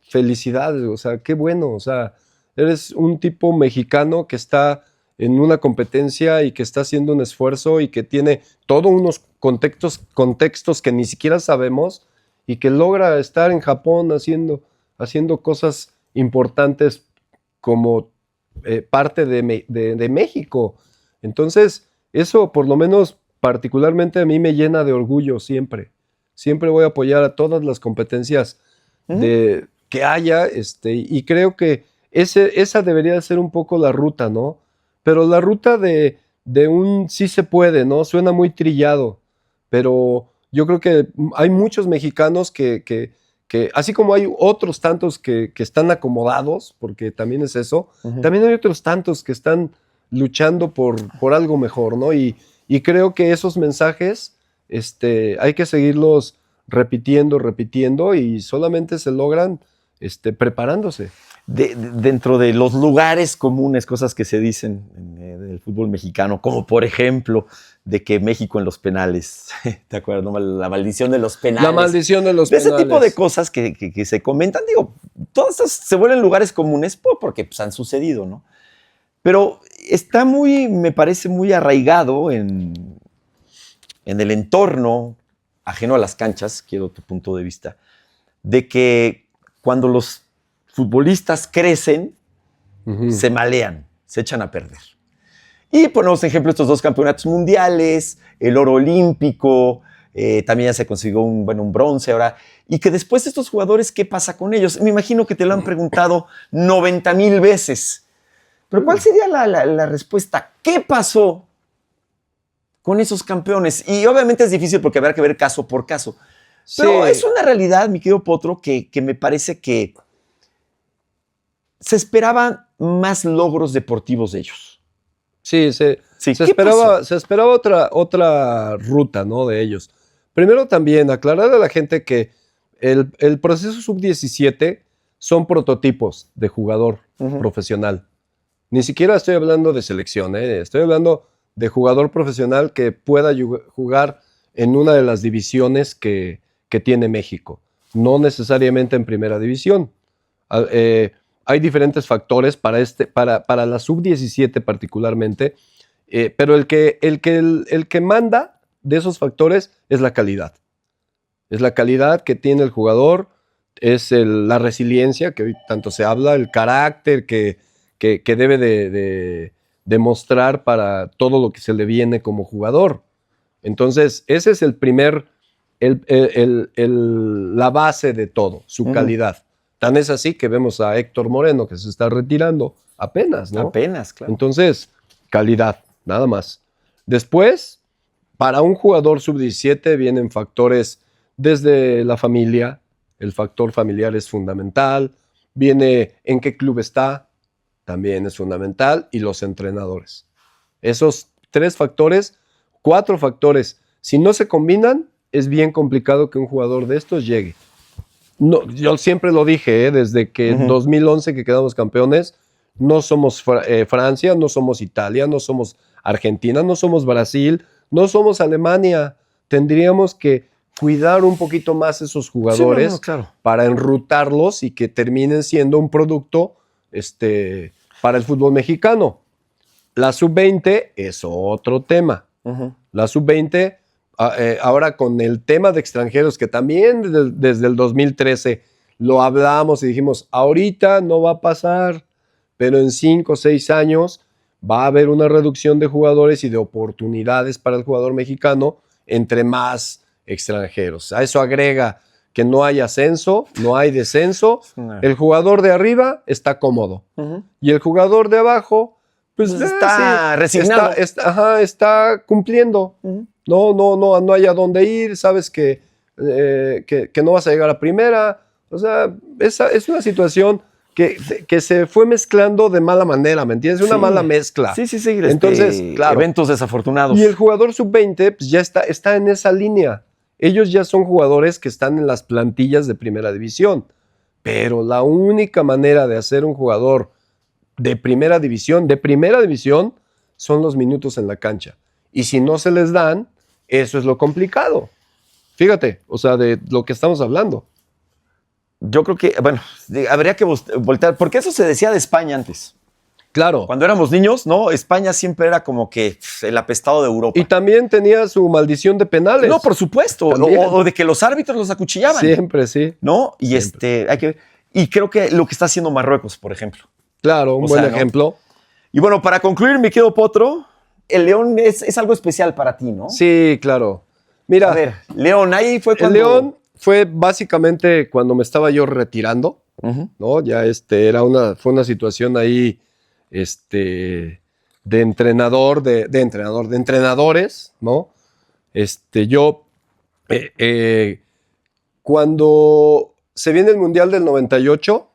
felicidades, o sea, qué bueno, o sea, eres un tipo mexicano que está en una competencia y que está haciendo un esfuerzo y que tiene todos unos contextos que ni siquiera sabemos y que logra estar en Japón haciendo cosas importantes como parte de México. Entonces, eso por lo menos particularmente a mí me llena de orgullo siempre. Siempre voy a apoyar a todas las competencias que haya, y creo que esa debería ser un poco la ruta, ¿no? Pero la ruta de un sí se puede, ¿no? Suena muy trillado, pero yo creo que hay muchos mexicanos que así como hay otros tantos que están acomodados, porque también es eso, también hay otros tantos que están luchando por algo mejor, ¿no? Y creo que esos mensajes hay que seguirlos repitiendo y solamente se logran preparándose. Dentro de los lugares comunes, cosas que se dicen en el fútbol mexicano, como por ejemplo, de que México en los penales, ¿te acuerdas? ¿No? La maldición de los penales. La maldición de los penales. Ese tipo de cosas que se comentan, digo, todas estas se vuelven lugares comunes porque pues, han sucedido, ¿no? Pero está me parece muy arraigado en el entorno ajeno a las canchas, quiero tu punto de vista, de que cuando los futbolistas crecen, se malean, se echan a perder. Y ponemos ejemplo estos dos campeonatos mundiales, el oro olímpico, también ya se consiguió un bronce ahora, y que después estos jugadores, ¿qué pasa con ellos? Me imagino que te lo han preguntado 90,000 veces. Pero ¿cuál sería la respuesta? ¿Qué pasó con esos campeones? Y obviamente es difícil porque habrá que ver caso por caso. Pero es una realidad, mi querido Potro, que me parece que se esperaban más logros deportivos de ellos. Sí, se esperaba otra ruta, ¿no? De ellos. Primero también aclarar a la gente que el proceso sub-17 son prototipos de jugador profesional. Ni siquiera estoy hablando de selección, estoy hablando de jugador profesional que pueda jugar en una de las divisiones que tiene México, no necesariamente en primera división. Hay diferentes factores para la sub-17 particularmente, pero el que manda de esos factores es la calidad. Es la calidad que tiene el jugador, es la resiliencia que hoy tanto se habla, el carácter que debe de demostrar para todo lo que se le viene como jugador. Entonces, ese es el primer, la base de todo, su calidad. Tan es así que vemos a Héctor Moreno que se está retirando apenas, ¿no? Apenas, claro. Entonces, calidad, nada más. Después, para un jugador sub-17 vienen factores desde la familia, el factor familiar es fundamental, viene en qué club está, también es fundamental, y los entrenadores. Esos 4 factores, si no se combinan, es bien complicado que un jugador de estos llegue. No, yo siempre lo dije, desde que en 2011 que quedamos campeones, no somos Francia, no somos Italia, no somos Argentina, no somos Brasil, No somos Alemania. Tendríamos que cuidar un poquito más esos jugadores Sí, claro. para enrutarlos y que terminen siendo un producto para el fútbol mexicano. La sub-20 es otro tema. La sub-20, ahora con el tema de extranjeros, que también desde el 2013 lo hablamos y dijimos, ahorita no va a pasar, pero en 5 o 6 años va a haber una reducción de jugadores y de oportunidades para el jugador mexicano entre más extranjeros. A eso agrega que no hay ascenso, no hay descenso. El jugador de arriba está cómodo. Y el jugador de abajo, pues está resignado. Está cumpliendo. No hay a dónde ir. Sabes que no vas a llegar a primera. O sea, es una situación que se fue mezclando de mala manera, ¿me entiendes? Una mala mezcla. Sí. Entonces, claro. Eventos desafortunados. Y el jugador sub-20 pues ya está en esa línea. Ellos ya son jugadores que están en las plantillas de primera división. Pero la única manera de hacer un jugador de primera división, son los minutos en la cancha. Y si no se les dan, eso es lo complicado. Fíjate, o sea, de lo que estamos hablando. Yo creo que, bueno, habría que voltear, porque eso se decía de España antes. Claro. Cuando éramos niños, ¿no? España siempre era como que el apestado de Europa. Y también tenía su maldición de penales. No, por supuesto. O de que los árbitros los acuchillaban. Siempre, sí. ¿No? Y y creo que lo que está haciendo Marruecos, por ejemplo. Claro, un buen ejemplo. Y bueno, para concluir, mi querido Potro, el León es algo especial para ti, ¿no? Sí, claro. Mira. A ver, León, ahí fue cuando... El León fue básicamente cuando me estaba yo retirando, ¿no? Ya fue una situación ahí, de entrenadores, ¿no? Cuando se viene el Mundial del 98,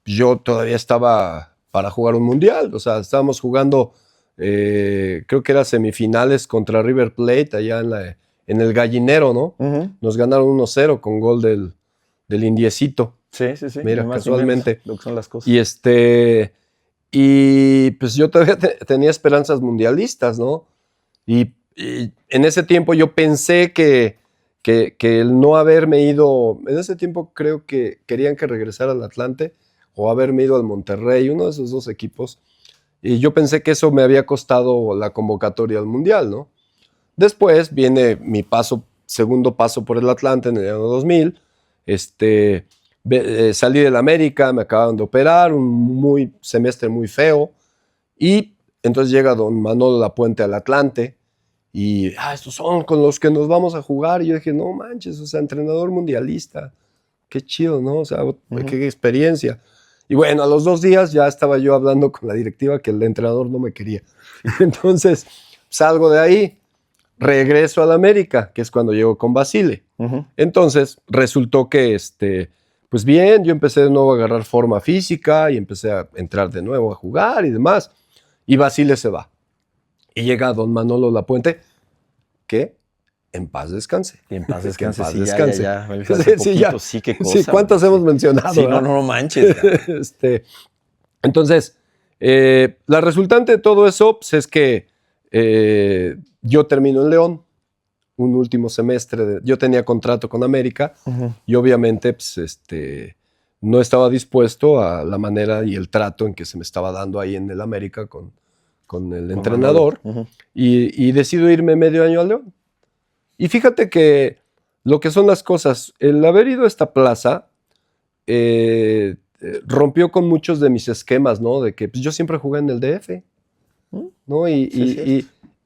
yo todavía estaba para jugar un Mundial, o sea, estábamos jugando, creo que era semifinales contra River Plate allá en el Gallinero, ¿no? Nos ganaron 1-0 con gol del Indiecito. Sí. Mira, casualmente. Lo que son las cosas. Y pues yo todavía tenía esperanzas mundialistas, ¿no? Y en ese tiempo yo pensé que el no haberme ido, en ese tiempo creo que querían que regresara al Atlante o haberme ido al Monterrey, uno de esos dos equipos. Y yo pensé que eso me había costado la convocatoria al Mundial, ¿no? Después viene mi segundo paso por el Atlante en el año 2000. Salí del América, me acababan de operar, un semestre muy feo. Y entonces llega don Manolo Lapuente al Atlante. Y estos son con los que nos vamos a jugar. Y yo dije, no manches, o sea, entrenador mundialista. Qué chido, ¿no? O sea, qué experiencia. Y bueno, a los 2 días ya estaba yo hablando con la directiva que el entrenador no me quería. Entonces salgo de ahí. Regreso al América, que es cuando llego con Basile. Entonces, resultó que, pues bien, yo empecé de nuevo a agarrar forma física y empecé a entrar de nuevo a jugar y demás. Y Basile se va. Y llega don Manolo Lapuente, que en paz descanse. En paz descanse, en paz descanse. Sí, qué cosa. Sí, ¿cuántas hemos mencionado? Sí, no manches. Entonces, la resultante de todo eso pues, es que yo termino en León, un último semestre. Yo tenía contrato con América y obviamente pues, no estaba dispuesto a la manera y el trato en que se me estaba dando ahí en el América con el entrenador y decido irme medio año a León. Y fíjate que lo que son las cosas, el haber ido a esta plaza rompió con muchos de mis esquemas, ¿no? De que pues, yo siempre jugué en el DF, ¿no?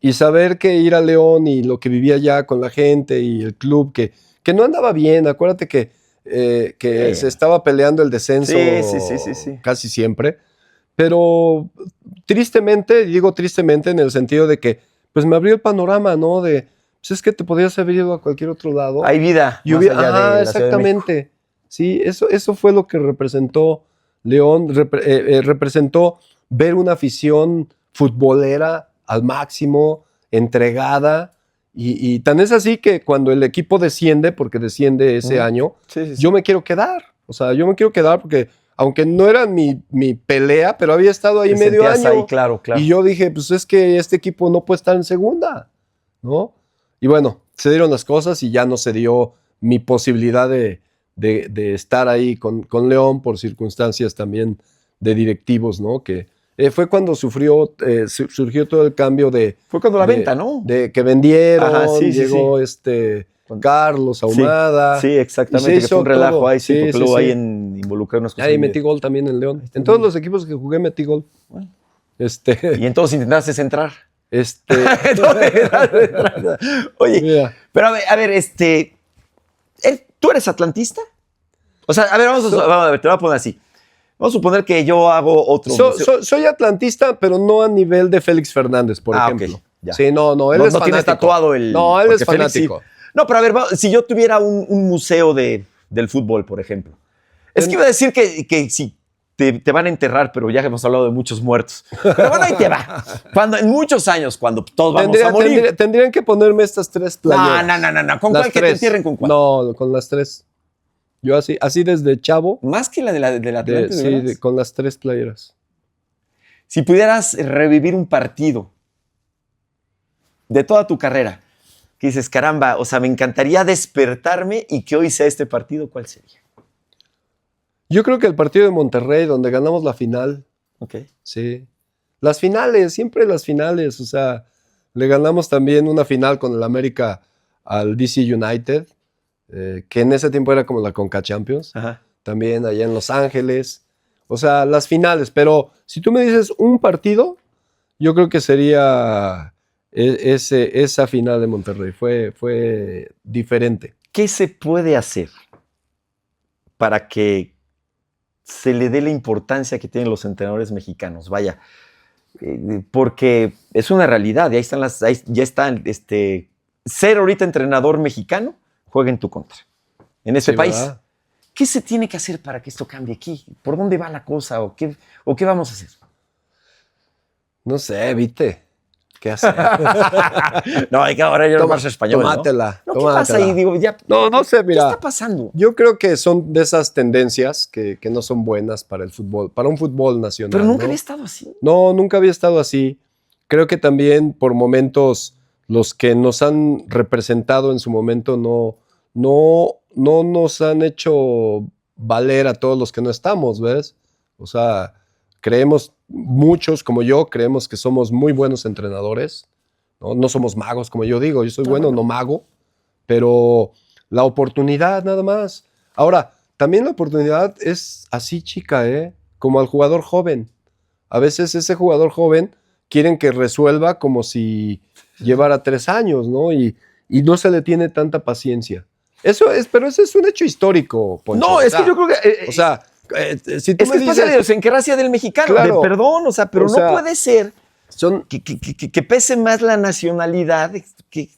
Y saber que ir a León y lo que vivía allá con la gente y el club, que no andaba bien. Acuérdate que se estaba peleando el descenso casi siempre. Pero tristemente, digo tristemente en el sentido de que pues me abrió el panorama, ¿no? De, pues es que te podías haber ido a cualquier otro lado. Hay vida. Y exactamente. Sí, eso fue lo que representó León. Representó ver una afición futbolera al máximo, entregada, y tan es así que cuando el equipo desciende, porque desciende ese año, yo me quiero quedar. O sea, yo me quiero quedar porque, aunque no era mi pelea, pero había estado ahí medio año. Ahí, claro. Y yo dije, pues es que este equipo no puede estar en segunda. ¿no? Y bueno, se dieron las cosas y ya no se dio mi posibilidad de estar ahí con León por circunstancias también de directivos, ¿no? Que fue cuando surgió todo el cambio Fue cuando la venta, ¿no? de que vendieron, Ajá, sí, llegó Carlos Ahumada. Sí, exactamente, que fue un relajo todo. ahí, sí, porque luego ahí involucraron unas cosas. Ahí metí gol también en León. En todos los equipos que jugué metí gol. Bueno. Y en todos intentaste centrar. Oye, mira. Pero a ver, ¿tú eres atlantista? O sea, a ver, vamos a ver, te lo voy a poner así. Vamos a suponer que yo hago otro. Soy atlantista, pero no a nivel de Félix Fernández, por ejemplo. Okay, sí, no, él es fanático. No tiene tatuado el... No, él es fanático. Félix, sí. No, pero a ver, si yo tuviera un museo del fútbol, por ejemplo. Es que iba a decir que si te van a enterrar, pero ya hemos hablado de muchos muertos. Pero bueno, ahí te va. En muchos años, cuando todos vamos a morir. Tendrían que ponerme estas 3 playeras. No. ¿Con cuál que te entierren? ¿Con cuál? No, con las 3. Yo así desde chavo. ¿Más que la de la Atlante? Sí, con las 3 playeras. Si pudieras revivir un partido de toda tu carrera, que dices, caramba, o sea, me encantaría despertarme y que hoy sea este partido, ¿cuál sería? Yo creo que el partido de Monterrey, donde ganamos la final. Ok. Sí. Las finales, siempre las finales. O sea, le ganamos también una final con el América al DC United, que en ese tiempo era como la Conca Champions. Ajá. También allá en Los Ángeles. O sea, las finales. Pero si tú me dices un partido, yo creo que sería esa final de Monterrey. Fue diferente. ¿Qué se puede hacer para que se le dé la importancia que tienen los entrenadores mexicanos? Vaya, porque es una realidad. Y ya están, ser ahorita entrenador mexicano juega en tu contra. En ese país. ¿Verdad? ¿Qué se tiene que hacer para que esto cambie aquí? ¿Por dónde va la cosa? ¿O qué vamos a hacer? No sé, ¿viste? ¿Qué hacer? No, hay que ahora yo más español. Tómatela. ¿No? ¿Qué pasa ahí? Digo, ya, no sé, mira. ¿Qué está pasando? Yo creo que son de esas tendencias que no son buenas para el fútbol, para un fútbol nacional. Pero nunca había estado así. No, nunca había estado así. Creo que también por momentos los que nos han representado en su momento no nos han hecho valer a todos los que no estamos, ¿ves? O sea, creemos, muchos como yo, creemos que somos muy buenos entrenadores, ¿no? No somos magos, como yo digo, yo soy bueno, no mago, pero la oportunidad nada más. Ahora, también la oportunidad es así chica, como al jugador joven. A veces ese jugador joven quieren que resuelva como si llevara 3 años, ¿no? Y no se le tiene tanta paciencia. Pero ese es un hecho histórico, Poncho. No, es que yo creo que... si tú es que es pasa de idiosincrasia del mexicano, claro, perdón, o sea, pero no puede ser que pese más la nacionalidad que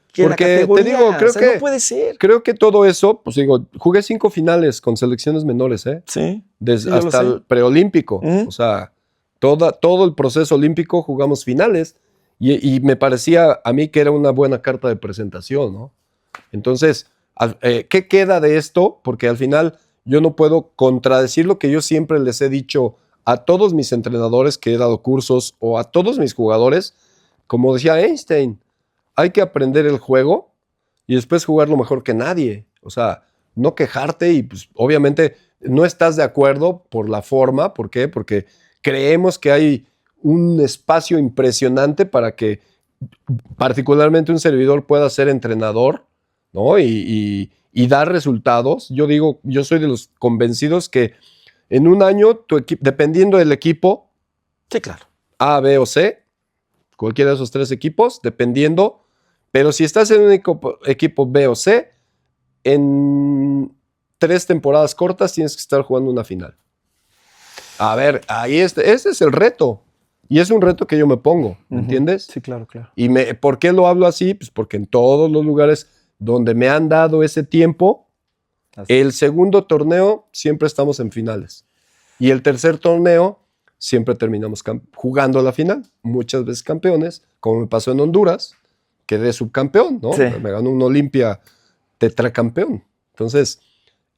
porque la categoría. Te digo, creo que no puede ser. Creo que todo eso, pues digo, jugué 5 finales con selecciones menores, Sí. Hasta el preolímpico. O sea, todo el proceso olímpico jugamos finales y me parecía a mí que era una buena carta de presentación, ¿no? Entonces, ¿qué queda de esto? Porque al final yo no puedo contradecir lo que yo siempre les he dicho a todos mis entrenadores que he dado cursos o a todos mis jugadores. Como decía Einstein, hay que aprender el juego y después jugarlo mejor que nadie. O sea, no quejarte y pues obviamente no estás de acuerdo por la forma. ¿Por qué? Porque creemos que hay un espacio impresionante para que particularmente un servidor pueda ser entrenador, ¿no? Y dar resultados. Yo soy de los convencidos que en un año tu equipo, dependiendo del equipo, sí, claro, A, B o C, cualquiera de esos 3 equipos, dependiendo, pero si estás en un equipo B o C, en 3 temporadas cortas tienes que estar jugando una final. A ver, ahí ese es el reto. Y es un reto que yo me pongo, ¿entiendes? Sí, claro. ¿Y por qué lo hablo así? Pues porque en todos los lugares donde me han dado ese tiempo, el segundo torneo siempre estamos en finales. Y el tercer torneo siempre terminamos jugando la final. Muchas veces campeones, como me pasó en Honduras, quedé subcampeón, ¿no? Sí. Me ganó un Olimpia tetracampeón. Entonces,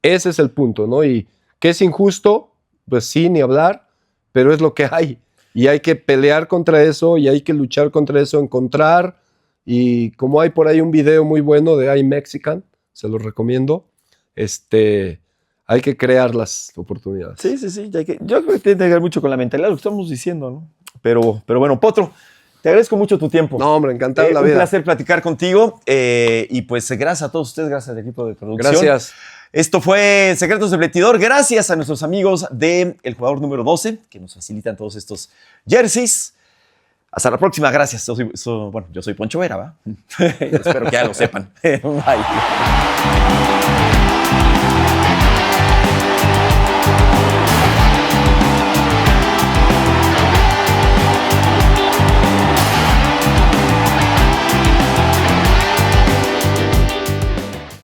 ese es el punto, ¿no? Y que es injusto, pues sí, ni hablar, pero es lo que hay. Y hay que pelear contra eso y hay que luchar contra eso, encontrar Y como hay por ahí un video muy bueno de iMexican, se los recomiendo, hay que crear las oportunidades. Sí. Yo creo que tiene que ver mucho con la mentalidad, lo que estamos diciendo, ¿no? Pero bueno, Potro, te agradezco mucho tu tiempo. No, hombre, encantado la Un vida. placer platicar contigo. Y pues gracias a todos ustedes, gracias al equipo de producción. Gracias. Esto fue Secretos del Vestidor. Gracias a nuestros amigos del jugador número 12 que nos facilitan todos estos jerseys. Hasta la próxima. Gracias. Yo soy Poncho Vera, ¿va? Espero que ya lo sepan. Bye.